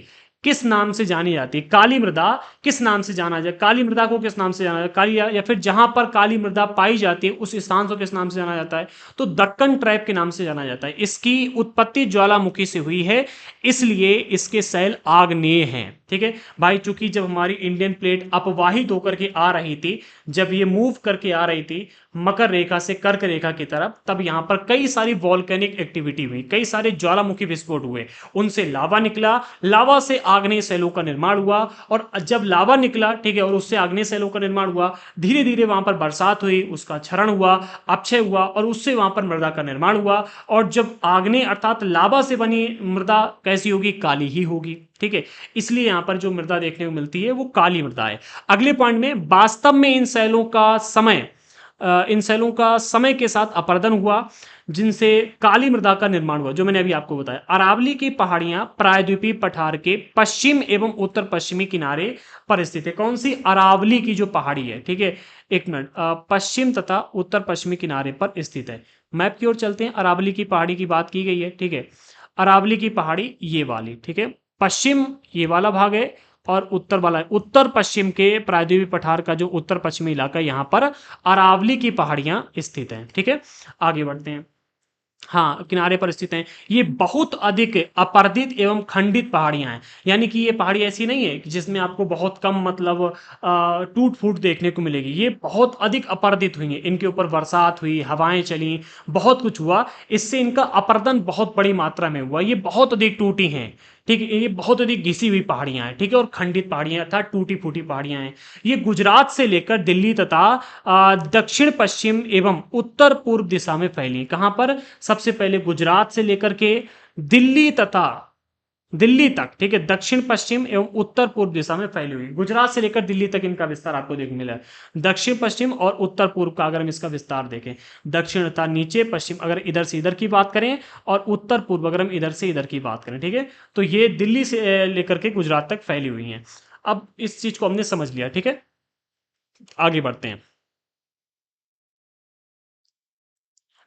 किस नाम से जानी जाती है? काली मृदा किस नाम से जाना जाए? काली मृदा को किस नाम से जाना जाता है? काली या फिर जहां पर काली मृदा पाई जाती है उस स्थान को किस नाम से जाना जाता है? तो दक्कन ट्रैप के नाम से जाना जाता है। इसकी उत्पत्ति ज्वालामुखी से हुई है, इसलिए इसके शैल आग्नेय हैं, ठीक है भाई। चूंकि जब हमारी इंडियन प्लेट अपवाहित होकर के आ रही थी, जब ये मूव करके आ रही थी मकर रेखा से कर्क रेखा की तरफ, तब यहां पर कई सारी वॉल्केनिक एक्टिविटी हुई, कई सारे ज्वालामुखी विस्फोट हुए, उनसे लावा निकला, लावा से आग्नेय शैलों का निर्माण हुआ और जब लावा निकला, ठीक है, और उससे आग्नेय शैलों का निर्माण हुआ, धीरे धीरे वहां पर बरसात हुई, उसका क्षरण हुआ, अपक्षय हुआ और उससे वहां पर मृदा का निर्माण हुआ। और जब आग्नेय अर्थात लावा से बनी मृदा कैसी होगी? काली ही होगी, ठीक है। इसलिए यहां पर जो मृदा देखने को मिलती है वो काली मृदा है। अगले पॉइंट में वास्तव में इन शैलों का समय के साथ अपरदन हुआ, जिनसे काली मृदा का निर्माण हुआ, जो मैंने अभी आपको बताया। अरावली की पहाड़ियां प्रायद्वीपीय पठार के पश्चिम एवं उत्तर पश्चिमी किनारे पर स्थित है। कौन सी? अरावली की जो पहाड़ी है, ठीक है। एक मिनट, पश्चिम तथा उत्तर पश्चिमी किनारे पर स्थित है। मैप की ओर चलते हैं। अरावली की पहाड़ी की बात की गई है, ठीक है। अरावली की पहाड़ी ये वाली, ठीक है। पश्चिम ये वाला भाग है और उत्तर वाला, उत्तर पश्चिम के प्रायद्वीपीय पठार का जो उत्तर पश्चिमी इलाका, यहां पर अरावली की पहाड़ियां स्थित हैं, ठीक है। आगे बढ़ते हैं। हाँ, किनारे पर स्थित हैं। ये बहुत अधिक अपर्दित एवं खंडित पहाड़ियां हैं, यानी कि ये पहाड़ी ऐसी नहीं है कि जिसमें आपको बहुत कम मतलब टूट फूट देखने को मिलेगी। ये बहुत अधिक अपर्दित हुई हैं, इनके ऊपर बरसात हुई, हवाएं चली, बहुत कुछ हुआ, इससे इनका अपर्दन बहुत बड़ी मात्रा में हुआ। ये बहुत अधिक टूटी हैं, ठीक है। ये बहुत अधिक घिसी हुई पहाड़ियां हैं, ठीक है, और खंडित पहाड़ियां अर्थात टूटी फूटी पहाड़ियां हैं। ये गुजरात से लेकर दिल्ली तथा दक्षिण पश्चिम एवं उत्तर पूर्व दिशा में फैली। कहां पर? सबसे पहले गुजरात से लेकर के दिल्ली तथा दिल्ली तक, ठीक है, दक्षिण पश्चिम एवं उत्तर पूर्व दिशा में फैली हुई। गुजरात से लेकर दिल्ली तक इनका विस्तार आपको देखने मिला है। दक्षिण पश्चिम और उत्तर पूर्व का अगर हम इसका विस्तार देखें, दक्षिण था नीचे, पश्चिम अगर इधर से इधर की बात करें, और उत्तर पूर्व अगर हम इधर से इधर की बात करें, ठीक है, तो ये दिल्ली से लेकर के गुजरात तक फैली हुई है। अब इस चीज को हमने समझ लिया, ठीक है। आगे बढ़ते हैं।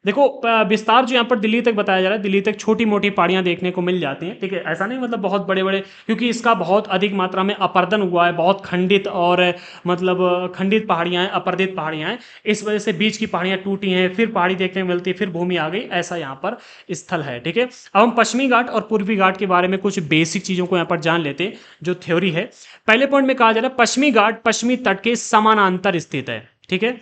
देखो, विस्तार जो यहाँ पर दिल्ली तक बताया जा रहा है, दिल्ली तक छोटी मोटी पहाड़ियां देखने को मिल जाती हैं, ठीक है। ऐसा नहीं मतलब बहुत बड़े बड़े, क्योंकि इसका बहुत अधिक मात्रा में अपर्दन हुआ है, बहुत खंडित और मतलब खंडित पहाड़ियां हैं, अपर्दित पहाड़ियां हैं, इस वजह से बीच की पहाड़ियां टूटी हैं, फिर पहाड़ी देखने को मिलती है, फिर भूमि आ गई, ऐसा यहाँ पर स्थल है, ठीक है। अब हम पश्चिमी घाट और पूर्वी घाट के बारे में कुछ बेसिक चीजों को यहाँ पर जान लेते हैं, जो थ्योरी है। पहले पॉइंट में कहा जा रहा है पश्चिमी घाट पश्चिमी तट के समानांतर स्थित है, ठीक है।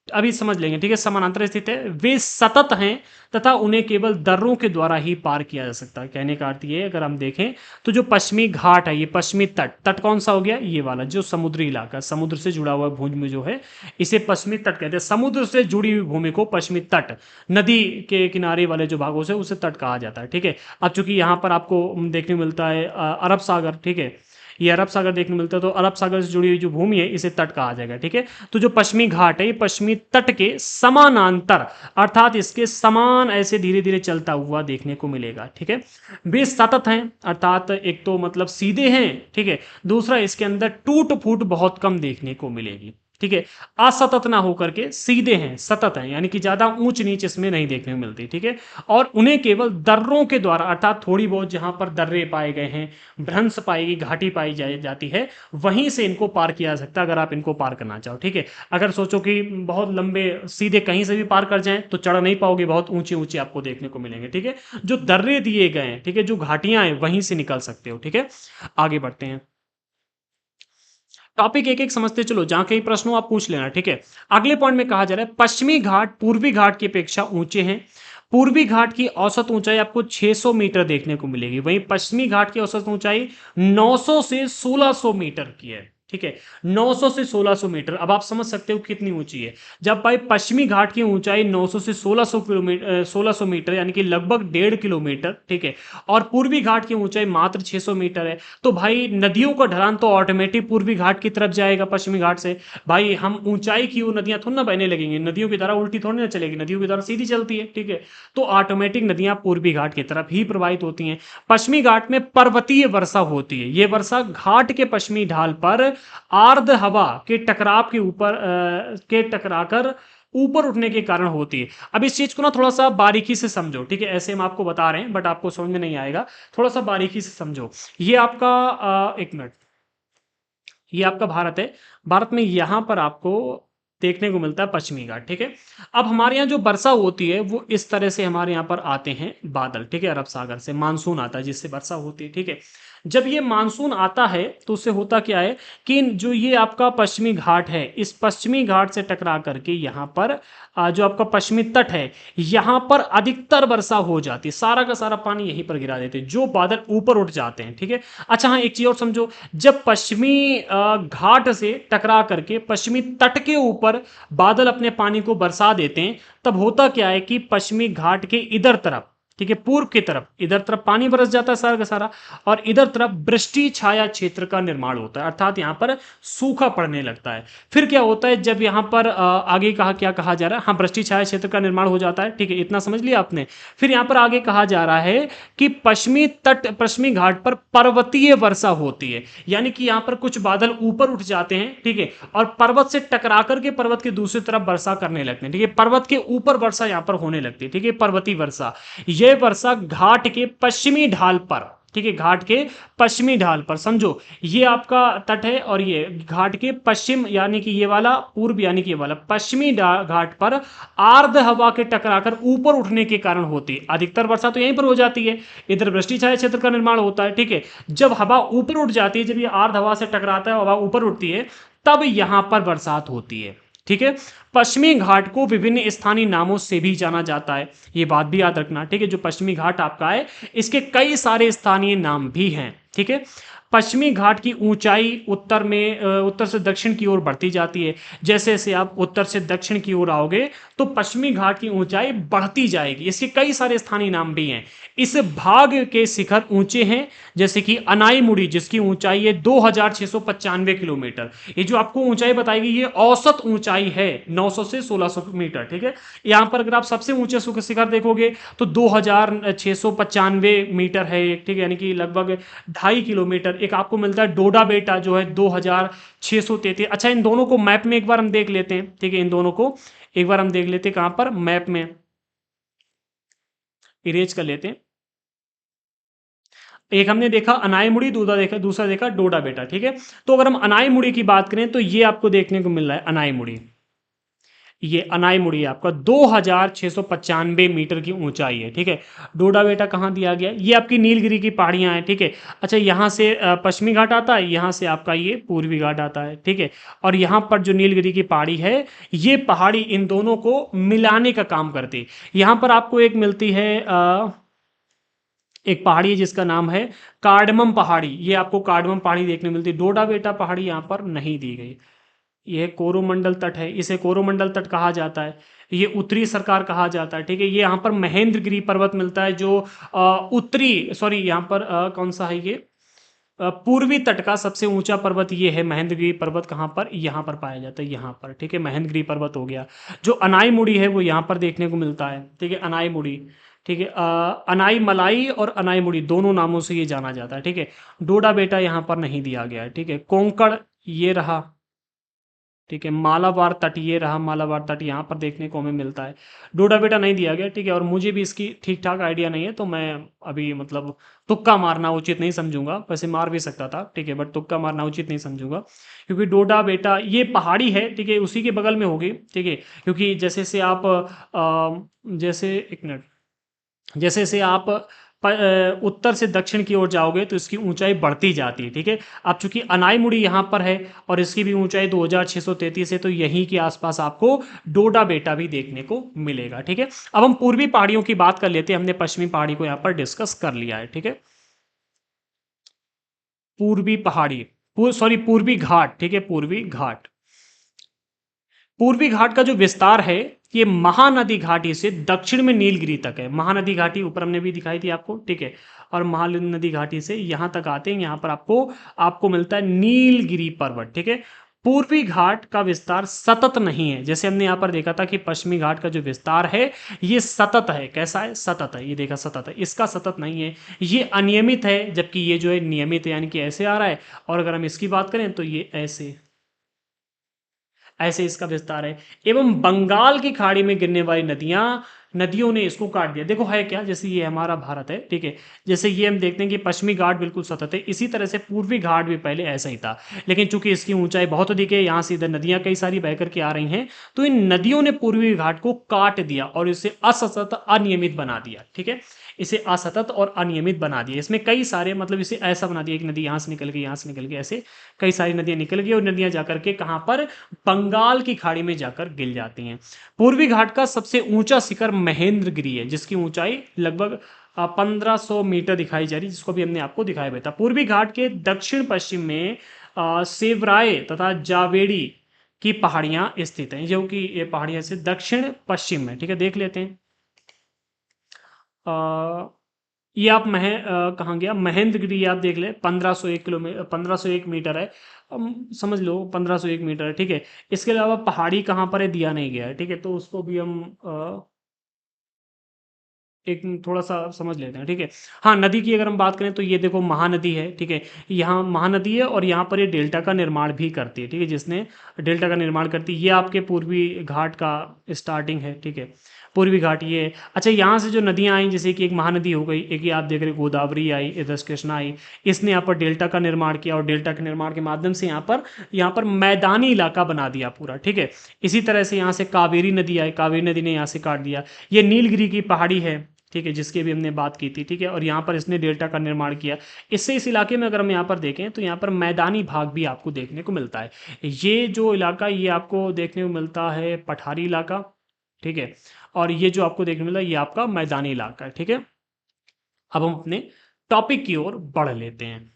अभी समझ लेंगे, ठीक है। समानांतर स्थित है, वे सतत हैं तथा उन्हें केवल दर्रों के द्वारा ही पार किया जा सकता है। कहने का अर्थ ये, अगर हम देखें तो जो पश्चिमी घाट है, ये पश्चिमी तट, तट कौन सा हो गया? ये वाला जो समुद्री इलाका, समुद्र से जुड़ा हुआ भूमि जो है, इसे पश्चिमी तट कहते हैं। समुद्र से जुड़ी हुई भूमि को पश्चिमी तट, नदी के किनारे वाले जो भागों से उसे तट कहा जाता है, ठीक है। अब चूंकि यहाँ पर आपको देखने को मिलता है अरब सागर, ठीक है, ये अरब सागर देखने मिलता है, तो अरब सागर से जुड़ी हुई जो भूमि है इसे तट कहा जाएगा, ठीक है। तो जो पश्चिमी घाट है ये पश्चिमी तट के समानांतर अर्थात इसके समान ऐसे धीरे धीरे चलता हुआ देखने को मिलेगा, ठीक है। वे सतत हैं अर्थात एक तो मतलब सीधे हैं, ठीक है, दूसरा इसके अंदर टूट फूट बहुत कम देखने को मिलेगी, ठीक है, असतत ना होकर के सीधे हैं, सतत हैं, यानी कि ज्यादा ऊंच नीच इसमें नहीं देखने को मिलती। ठीक है, और उन्हें केवल दर्रों के द्वारा, अर्थात थोड़ी बहुत जहां पर दर्रे पाए गए हैं, भ्रंश पाएगी, घाटी पाई जाती है, वहीं से इनको पार किया जा सकता है, अगर आप इनको पार करना चाहो। ठीक है, अगर सोचो कि बहुत लंबे सीधे कहीं से भी पार कर जाएं तो चढ़ नहीं पाओगे, बहुत ऊंचे ऊंचे आपको देखने को मिलेंगे। ठीक है, जो दर्रे दिए गए हैं, ठीक है, जो घाटियां हैं, वहीं से निकल सकते हो। ठीक है, आगे बढ़ते हैं, टॉपिक एक एक समझते चलो, जहां कहीं प्रश्नों आप पूछ लेना। ठीक है, अगले पॉइंट में कहा जा रहा है पश्चिमी घाट पूर्वी घाट की अपेक्षा ऊंचे हैं। पूर्वी घाट की औसत ऊंचाई आपको 600 मीटर देखने को मिलेगी, वहीं पश्चिमी घाट की औसत ऊंचाई 900 से 1600 मीटर की है। ठीक है, 900 से 1600 मीटर। अब आप समझ सकते हो कितनी ऊंची है। जब भाई पश्चिमी घाट की ऊंचाई 900 से 1600 किलोमीटर, 1600 मीटर यानी कि लगभग 1.5 किलोमीटर, ठीक है, और पूर्वी घाट की ऊंचाई मात्र 600 मीटर है, तो भाई नदियों का ढलान तो ऑटोमेटिक पूर्वी घाट की तरफ जाएगा पश्चिमी घाट से। भाई हम ऊंचाई की ओर नदियां थोड़ी ना बहने लगेंगी, नदियों की धारा उल्टी थोड़ी ना चलेगी, नदियों की धारा सीधी चलती है। ठीक है, तो ऑटोमेटिक नदियां पूर्वी घाट की तरफ ही प्रवाहित होती हैं। पश्चिमी घाट में पर्वतीय वर्षा होती है, यह वर्षा घाट के पश्चिमी ढाल पर आर्द्र हवा के टकराव के ऊपर के टकराकर ऊपर उठने के कारण होती है। अब इस चीज को ना थोड़ा सा बारीकी से समझो। ठीक है, ऐसे हम आपको बता रहे हैं बट आपको समझ में नहीं आएगा, थोड़ा सा बारीकी से समझो। ये आपका एक मिनट, ये आपका भारत है। भारत में यहां पर आपको देखने को मिलता है पश्चिमी घाट। ठीक है, अब हमारे यहाँ जो वर्षा होती है वो इस तरह से हमारे यहाँ पर आते हैं बादल। ठीक है, अरब सागर से मानसून आता है जिससे वर्षा होती है। ठीक है, जब ये मानसून आता है तो उससे होता क्या है कि जो ये आपका पश्चिमी घाट है, इस पश्चिमी घाट से टकरा करके यहाँ पर जो आपका पश्चिमी तट है, यहाँ पर अधिकतर वर्षा हो जाती है, सारा का सारा पानी यहीं पर गिरा देते हैं, जो बादल ऊपर उठ जाते हैं। ठीक है, अच्छा हाँ, एक चीज और समझो, जब पश्चिमी घाट से टकरा करके पश्चिमी तट के ऊपर बादल अपने पानी को बरसा देते हैं, तब होता क्या है कि पश्चिमी घाट के इधर तरफ, ठीक है, पूर्व की तरफ, इधर तरफ पानी बरस जाता है सारा का सारा, और इधर तरफ वृष्टि छाया क्षेत्र का निर्माण होता है, अर्थात यहां पर सूखा पड़ने लगता है। फिर क्या होता है, जब यहां पर आगे कहा, क्या कहा जा रहा है, हाँ, वृष्टि छाया क्षेत्र का निर्माण हो जाता है। ठीक है, इतना समझ लिया आपने। फिर यहां पर आगे कहा जा रहा है कि पश्चिमी तट, पश्चिमी घाट पर पर्वतीय वर्षा होती है, यानी कि यहां पर कुछ बादल ऊपर उठ जाते हैं, ठीक है, और पर्वत से टकरा करके पर्वत के दूसरी तरफ वर्षा करने लगते हैं। ठीक है, पर्वत के ऊपर वर्षा यहां पर होने लगती है। ठीक है, पर्वतीय वर्षा, यह वर्षा घाट के पश्चिमी ढाल पर, ठीक है, घाट के पश्चिमी ढाल पर, समझो ये आपका तट है और ये घाट के पश्चिम, यानी कि ये वाला पूर्व, यानी कि ये वाला पश्चिमी घाट पर आर्द्र हवा के टकराकर ऊपर उठने के कारण होती है। अधिकतर वर्षा तो यहीं पर हो जाती है, इधर वृष्टि छाया क्षेत्र का निर्माण होता है। ठीक है, जब हवा ऊपर उठ जाती है, जब ये आर्द्र हवा से टकराता है, हवा ऊपर उठती है, तब यहां पर बरसात होती है। ठीक है, पश्चिमी घाट को विभिन्न स्थानीय नामों से भी जाना जाता है, ये बात भी याद रखना। ठीक है, जो पश्चिमी घाट आपका है, इसके कई सारे स्थानीय नाम भी हैं। ठीक है, पश्चिमी घाट की ऊंचाई उत्तर में उत्तर से दक्षिण की ओर बढ़ती जाती है। जैसे जैसे आप उत्तर से दक्षिण की ओर आओगे तो पश्चिमी घाट की ऊंचाई बढ़ती जाएगी। इसके कई सारे स्थानीय नाम भी हैं। इस भाग के शिखर ऊंचे हैं, जैसे कि अनाईमुड़ी, जिसकी ऊंचाई है 2695 किलोमीटर। ये जो आपको ऊंचाई बताएगी, ये औसत ऊंचाई है 900 से 1600 मीटर। ठीक है, यहां पर अगर आप सबसे ऊंचे शिखर देखोगे तो 2695 मीटर है, ठीक है, यानी कि लगभग 2.5 किलोमीटर। एक आपको मिलता है डोडा बेटा, जो है 2633। अच्छा, इन दोनों को मैप में एक बार हम देख लेते हैं। ठीक है, इन दोनों को एक बार हम देख लेते हैं, कहां पर, मैप में इरेज कर लेते हैं। एक हमने देखा अनाईमुड़ी, दूसरा देखा डोडा बेटा। ठीक है, तो अगर हम अनाईमुड़ी की बात करें तो ये आपको देखने को मिल रहा है अनाईमुड़ी, ये अनाईमुड़ी आपका 2695 मीटर की ऊंचाई है। ठीक है, डोडा बेटा कहाँ दिया गया, ये आपकी नीलगिरी की पहाड़ियां हैं। ठीक है, अच्छा, यहाँ से पश्चिमी घाट आता है, यहाँ से आपका ये पूर्वी घाट आता है। ठीक है, और यहाँ पर जो नीलगिरी की पहाड़ी है, ये पहाड़ी इन दोनों को मिलाने का काम करती है। यहाँ पर आपको एक मिलती है एक पहाड़ी है जिसका नाम है कार्डमम पहाड़ी, ये आपको कार्डमम पहाड़ी देखने मिलती है। डोडा बेटा पहाड़ी यहाँ पर नहीं दी गई। यह कोरोमंडल तट है, इसे कोरोमंडल तट कहा जाता है, ये उत्तरी सरकार कहा जाता है। ठीक है, ये यहाँ पर महेंद्रगिरी पर्वत मिलता है, जो उत्तरी, सॉरी, यहाँ पर कौन सा है ये, पूर्वी तट का सबसे ऊंचा पर्वत ये है महेंद्रगिरी पर्वत। कहाँ पर, यहाँ पर पाया जाता है, यहाँ पर। ठीक है, महेंद्रगिरी पर्वत हो गया। जो अनाईमुड़ी है वो यहाँ पर देखने को मिलता है। ठीक है, अनाईमुड़ी, ठीक है, अनाई मलाई और अनाईमुड़ी दोनों नामों से ये जाना जाता है। ठीक है, डोडा बेटा यहाँ पर नहीं दिया गया है। ठीक है, कोंकण ये रहा, ठीक है। मालाबार तट ये रहा, मालाबार तट यहाँ पर देखने को हमें मिलता है। डोडा बेटा नहीं दिया गया, ठीक है, और मुझे भी इसकी ठीक ठाक आइडिया नहीं है, तो मैं अभी मतलब तुक्का मारना उचित नहीं समझूंगा। वैसे मार भी सकता था, ठीक है, बट तुक्का मारना उचित नहीं समझूंगा, क्योंकि डोडा बेटा ये पहाड़ी है, ठीक है, उसी के बगल में होगी, ठीक है। क्योंकि जैसे से आप जैसे एक मिनट, जैसे से आप उत्तर से दक्षिण की ओर जाओगे तो इसकी ऊंचाई बढ़ती जाती है, ठीक है। अब चूंकि अनाईमुड़ी यहाँ पर है और इसकी भी ऊंचाई 2633 है, तो यहीं के आसपास आपको डोडा बेटा भी देखने को मिलेगा, ठीक है। अब हम पूर्वी पहाड़ियों की बात कर लेते हैं, हमने पश्चिमी पहाड़ी को यहाँ पर डिस्कस कर लिया है, ठीक है। पूर्वी पहाड़ी, सॉरी पूर्वी घाट, ठीक है, पूर्वी घाट। पूर्वी घाट का जो विस्तार है ये महानदी घाटी से दक्षिण में नीलगिरी तक है। महानदी घाटी ऊपर हमने भी दिखाई थी आपको, ठीक है, और महानदी घाटी से यहां तक आते हैं, यहां पर आपको आपको मिलता है नीलगिरी पर्वत, ठीक है। पूर्वी घाट का विस्तार सतत नहीं है, जैसे हमने यहां पर देखा था कि पश्चिमी घाट का जो विस्तार है ये सतत है। कैसा है? सतत है। ये देखा सतत है, इसका सतत नहीं है, ये अनियमित है, जबकि ये जो है नियमित है, यानी कि ऐसे आ रहा है। और अगर हम इसकी बात करें तो ये ऐसे ऐसे इसका विस्तार है। एवं बंगाल की खाड़ी में गिरने वाली नदियों ने इसको काट दिया। देखो है क्या, जैसे ये हमारा भारत है, ठीक है, जैसे ये हम देखते हैं कि पश्चिमी घाट बिल्कुल सतत है, इसी तरह से पूर्वी घाट भी पहले ऐसा ही था, लेकिन चूंकि इसकी ऊंचाई बहुत अधिक है, यहाँ से इधर नदियां कई सारी बह करके आ रही हैं, तो इन नदियों ने पूर्वी घाट को काट दिया और इसे असतत अनियमित बना दिया, ठीक है। इसे असतत और अनियमित बना दिया। इसमें कई सारे मतलब इसे ऐसा बना दिया, एक नदी यहाँ से निकल गई, यहाँ से निकल गई, ऐसे कई सारी नदियां निकल गई और नदियां जाकर के कहाँ पर, बंगाल की खाड़ी में जाकर गिर जाती हैं। पूर्वी घाट का सबसे ऊंचा शिखर महेंद्रगिरी है, जिसकी ऊंचाई लगभग 1500 मीटर दिखाई जा रही है, जिसको भी हमने आपको दिखाया हुआ था। पूर्वी घाट के दक्षिण पश्चिम में सेवराय तथा जावेड़ी की पहाड़ियां स्थित हैं, जो कि ये पहाड़ियां से दक्षिण पश्चिम में, ठीक है, देख लेते हैं। ये आप कहाँ गया, महेंद्रगिरी आप देख ले, 1501 किलोमीटर, 1501 मीटर है। समझ लो 1501 मीटर है, ठीक है। इसके अलावा पहाड़ी कहाँ पर है दिया नहीं गया है, ठीक है, तो उसको भी हम एक थोड़ा सा समझ लेते हैं, ठीक है। हाँ, नदी की अगर हम बात करें तो ये देखो महानदी है, ठीक है, यहाँ महानदी है और यहाँ पर ये डेल्टा का निर्माण भी करती है, ठीक है, जिसने डेल्टा का निर्माण करती है। ये आपके पूर्वी घाट का स्टार्टिंग है, ठीक है, पूर्वी घाट ये है। अच्छा, यहाँ से जो नदियाँ आई, जैसे कि एक महानदी हो गई, एक ये आप देख रहे गोदावरी आई, इधर कृष्णा आई, इसने यहाँ पर डेल्टा का निर्माण किया और डेल्टा के निर्माण के माध्यम से यहाँ पर मैदानी इलाका बना दिया पूरा, ठीक है। इसी तरह से यहाँ से कावेरी नदी आई, कावेरी नदी ने यहाँ से काट दिया। ये नीलगिरी की पहाड़ी है, ठीक है, जिसकी भी हमने बात की थी, ठीक है, और यहाँ पर इसने डेल्टा का निर्माण किया। इससे इस इलाके में अगर हम यहाँ पर देखें तो यहाँ पर मैदानी भाग भी आपको देखने को मिलता है। ये जो इलाका ये आपको देखने को मिलता है पठारी इलाका, ठीक है, और ये जो आपको देखने को मिला ये आपका मैदानी इलाका है, ठीक है। अब हम अपने टॉपिक की ओर बढ़ लेते हैं।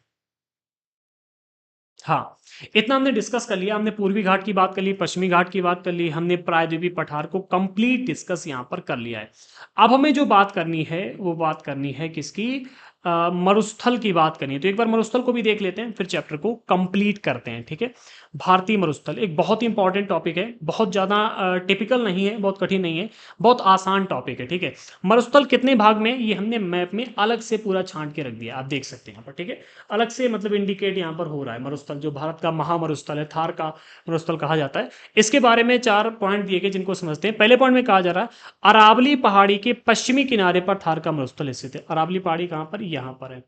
हाँ, इतना हमने डिस्कस कर लिया, हमने पूर्वी घाट की बात कर ली, पश्चिमी घाट की बात कर ली, हमने प्रायद्वीपीय पठार को कंप्लीट डिस्कस यहाँ पर कर लिया है। अब हमें जो बात करनी है वो बात करनी है किसकी, मरुस्थल की बात करनी है। तो एक बार मरुस्थल को भी देख लेते हैं, फिर चैप्टर को कंप्लीट करते हैं, ठीक है। भारतीय मरुस्थल एक बहुत ही इंपॉर्टेंट टॉपिक है, बहुत ज़्यादा टिपिकल नहीं है, बहुत कठिन नहीं है, बहुत आसान टॉपिक है, ठीक है। मरुस्थल कितने भाग में, ये हमने मैप में अलग से पूरा छांट के रख दिया, आप देख सकते हैं यहाँ पर, ठीक है, अलग से मतलब इंडिकेट यहाँ पर हो रहा है। मरुस्थल जो भारत का महामरुस्थल है, थार का मरुस्थल कहा जाता है। इसके बारे में 4 पॉइंट दिए गए जिनको समझते हैं। पहले पॉइंट में कहा जा रहा है अरावली पहाड़ी के पश्चिमी किनारे पर थार का मरुस्थल स्थित है। अरावली पहाड़ी कहाँ पर, यहाँ पर है,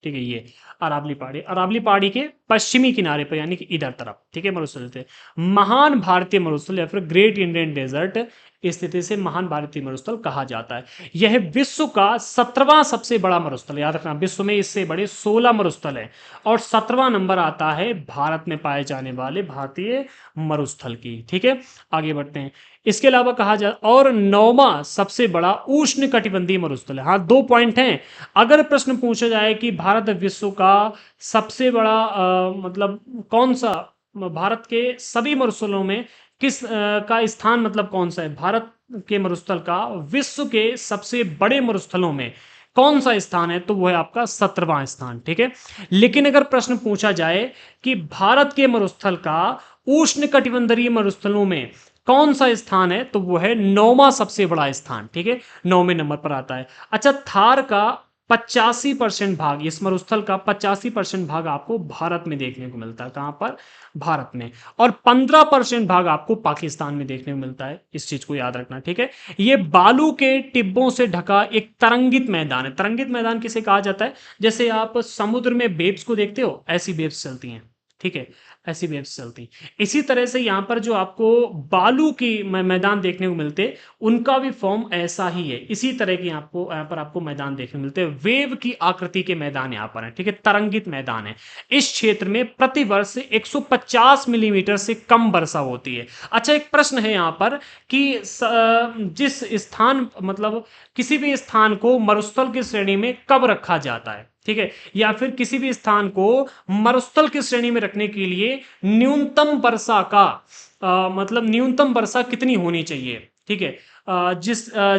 ठीक है, ये अरावली पहाड़ी के पश्चिमी किनारे पर, यानी कि इधर तरफ, ठीक है, मरुस्थल थे। महान भारतीय मरुस्थल या फिर ग्रेट इंडियन डेजर्ट स्थिति से महान भारतीय मरुस्थल कहा जाता है। यह विश्व का 17वां सबसे बड़ा मरुस्थल, याद रखना, विश्व में इससे बड़े 16 मरुस्थल हैं और 17वां नंबर आता है भारत में पाए जाने वाले भारतीय मरुस्थल की, ठीक है। आगे बढ़ते हैं। इसके अलावा कहा जा, और 9वां सबसे बड़ा उष्ण कटिबंधीय मरुस्थल है। हाँ, 2 पॉइंट हैं। अगर प्रश्न पूछा जाए कि भारत विश्व का सबसे बड़ा मतलब कौन सा, भारत के सभी मरुस्थलों में किस का स्थान मतलब कौन सा है, भारत के मरुस्थल का विश्व के सबसे बड़े मरुस्थलों में कौन सा स्थान है, तो वो है आपका 17वां स्थान, ठीक है। लेकिन अगर प्रश्न पूछा जाए कि भारत के मरुस्थल का उष्ण कटिबंधीय मरुस्थलों में कौन सा स्थान है, तो वो है 9वां सबसे बड़ा स्थान, ठीक है, 9वें नंबर पर आता है। अच्छा, थार का 85% भाग, इस मरुस्थल का 85% भाग आपको भारत में देखने को मिलता है। कहां पर? भारत में। और 15% भाग आपको पाकिस्तान में देखने को मिलता है। इस चीज को याद रखना, ठीक है। ये बालू के टिब्बों से ढका एक तरंगित मैदान है। तरंगित मैदान किसे कहा जाता है? जैसे आप समुद्र में वेव्स को देखते हो, ऐसी वेव्स चलती हैं, ठीक है, ऐसी वेव्स चलती हैं। इसी तरह से यहां पर जो आपको बालू की मैदान देखने को मिलते, उनका भी फॉर्म ऐसा ही है। इसी तरह के आपको यहाँ पर आपको मैदान देखने को मिलते हैं। वेव की आकृति के मैदान यहाँ पर है, ठीक है, तरंगित मैदान है। इस क्षेत्र में प्रतिवर्ष 150 मिलीमीटर से कम वर्षा होती है। अच्छा, एक प्रश्न है यहाँ पर कि जिस स्थान, मतलब किसी भी स्थान को मरुस्थल की श्रेणी में कब रखा जाता है, ठीक है, या फिर किसी भी स्थान को मरुस्थल की श्रेणी में रखने के लिए न्यूनतम वर्षा का मतलब न्यूनतम वर्षा कितनी होनी चाहिए, ठीक है,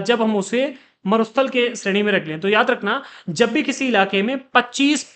जब हम उसे मरुस्थल के श्रेणी में रख लें, तो याद रखना, जब भी किसी इलाके में 25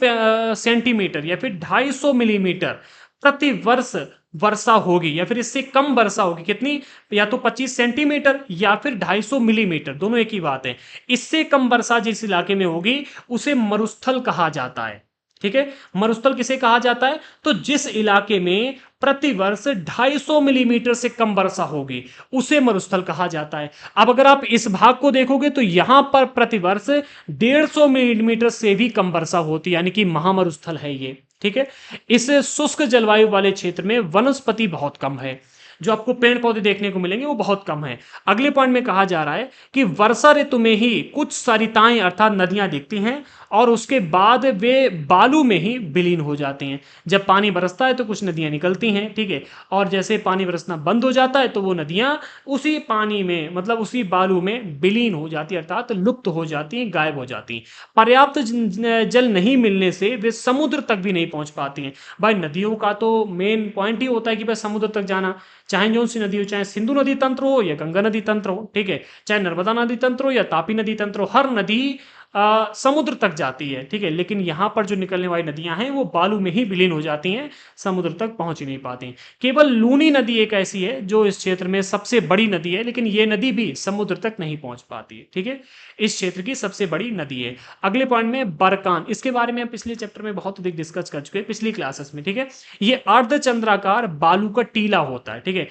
सेंटीमीटर या फिर 250 मिलीमीटर प्रति वर्ष वर्षा होगी, या फिर इससे कम वर्षा होगी, कितनी, या तो 25 सेंटीमीटर या फिर 250 मिलीमीटर, दोनों एक ही बात है, इससे कम वर्षा जिस इलाके में होगी उसे मरुस्थल कहा जाता है, ठीक है। मरुस्थल किसे कहा जाता है? तो जिस इलाके में प्रतिवर्ष 250 मिलीमीटर से कम वर्षा होगी उसे मरुस्थल कहा जाता है। अब अगर आप इस भाग को देखोगे तो यहां पर प्रतिवर्ष 150 मिलीमीटर से भी कम वर्षा होती है, यानी कि महामरुस्थल है ये, ठीक है। इस शुष्क जलवायु वाले क्षेत्र में वनस्पति बहुत कम है, जो आपको पेड़ पौधे देखने को मिलेंगे वो बहुत कम है। अगले पॉइंट में कहा जा रहा है कि वर्षा ऋतु में ही कुछ सरिताएं अर्थात नदियां दिखती हैं और उसके बाद वे बालू में ही विलीन हो जाती हैं। जब पानी बरसता है तो कुछ नदियां निकलती हैं, ठीक है, और जैसे पानी बरसना बंद हो जाता है तो वो नदियां उसी पानी में, मतलब उसी बालू में विलीन हो जाती है, अर्थात लुप्त हो जाती हैं, गायब हो जाती हैं। पर्याप्त जल नहीं मिलने से वे समुद्र तक भी नहीं पहुंच पाती हैं। भाई नदियों का तो मेन पॉइंट ही होता है कि भाई समुद्र तक जाना, चाहे जो सी नदी हो, चाहे सिंधु नदी तंत्र हो या गंगा नदी तंत्र हो, ठीक है, चाहे नर्मदा नदी तंत्र हो या तापी नदी तंत्र हो, हर नदी समुद्र तक जाती है, ठीक है। लेकिन यहां पर जो निकलने वाली नदियां हैं वो बालू में ही विलीन हो जाती हैं, समुद्र तक पहुंच ही नहीं पाती। केवल लूनी नदी एक ऐसी है जो इस क्षेत्र में सबसे बड़ी नदी है, लेकिन ये नदी भी समुद्र तक नहीं पहुंच पाती है, ठीक है, इस क्षेत्र की सबसे बड़ी नदी है। अगले पॉइंट में बरकान, इसके बारे में हम पिछले चैप्टर में बहुत अधिक डिस्कस कर चुके हैं, पिछली क्लासेस में, ठीक है। ये अर्धचंद्राकार बालू का टीला होता है, ठीक है।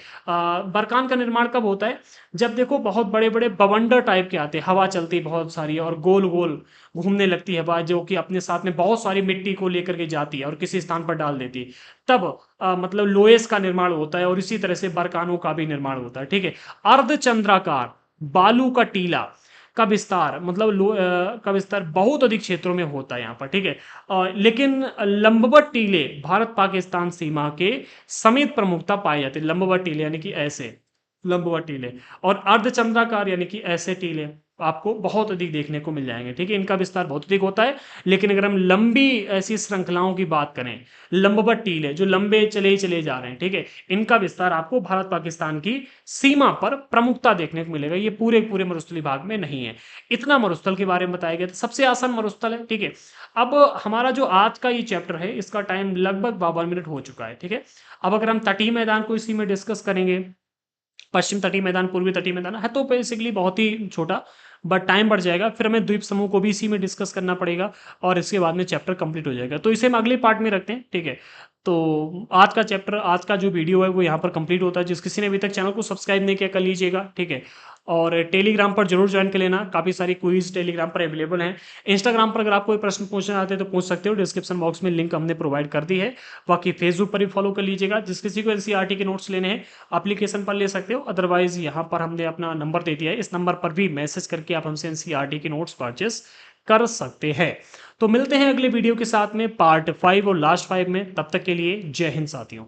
बरकान का निर्माण कब होता है? जब देखो बहुत बड़े बड़े बवंडर टाइप के आते हैं, हवा चलती है बहुत सारी और गोल गोल घूमने लगती है हवा, जो कि अपने साथ में बहुत सारी मिट्टी को लेकर के जाती है और किसी स्थान पर डाल देती है, तब मतलब लोएस का निर्माण होता है और इसी तरह से बरकानों का भी निर्माण होता है, ठीक है। अर्धचंद्राकार बालू का टीला का विस्तार, मतलब का विस्तार बहुत अधिक क्षेत्रों में होता है यहाँ पर, ठीक है। लेकिन लंबवत टीले भारत पाकिस्तान सीमा के समेत प्रमुखता पाए जाते हैं। लंबवत टीले यानी कि ऐसे लंबवत टीले, और अर्धचंद्राकार यानी कि ऐसे टीले आपको बहुत अधिक देखने को मिल जाएंगे, ठीक है। इनका विस्तार बहुत अधिक होता है। लेकिन अगर हम लंबी ऐसी श्रृंखलाओं की बात करें, लंबवत टीले जो लंबे चले ही चले जा रहे हैं, ठीक है, इनका विस्तार आपको भारत पाकिस्तान की सीमा पर प्रमुखता देखने को मिलेगा। ये पूरे पूरे मरुस्थलीय भाग में नहीं है। इतना मरुस्थल के बारे में बताया गया था, सबसे आसान मरुस्थल है, ठीक है। अब हमारा जो आज का ये चैप्टर है इसका टाइम लगभग 52 मिनट हो चुका है, ठीक है। अब अगर हम तटीय मैदान को इसी में डिस्कस करेंगे, पश्चिम तटीय मैदान, पूर्वी तटीय मैदान है, तो बेसिकली बहुत ही छोटा, बट टाइम बढ़ जाएगा। फिर हमें द्वीप समूह को भी इसी में डिस्कस करना पड़ेगा और इसके बाद में चैप्टर कंप्लीट हो जाएगा। तो इसे हम अगले पार्ट में रखते हैं, ठीक है। तो आज का चैप्टर, आज का जो वीडियो है वो यहाँ पर कंप्लीट होता है। जिस किसी ने अभी तक चैनल को सब्सक्राइब नहीं किया कर लीजिएगा, ठीक है। और टेलीग्राम पर जरूर ज्वाइन कर लेना, काफ़ी सारी क्विज टेलीग्राम पर अवेलेबल हैं। इंस्टाग्राम पर अगर आप कोई प्रश्न पूछना चाहते हैं तो पूछ सकते हो, डिस्क्रिप्शन बॉक्स में लिंक हमने प्रोवाइड कर दी है। बाकी फेसबुक पर भी फॉलो कर लीजिएगा। जिस किसी को एनसीईआरटी के नोट्स लेने हैं एप्लीकेशन पर ले सकते हो, अदरवाइज यहाँ पर हमने अपना नंबर दे दिया है, इस नंबर पर भी मैसेज करके आप हमसे एनसीईआरटी के नोट्स परचेस कर सकते हैं। तो मिलते हैं अगले वीडियो के साथ में पार्ट 5 और लास्ट 5 में। तब तक के लिए जय हिंद साथियों।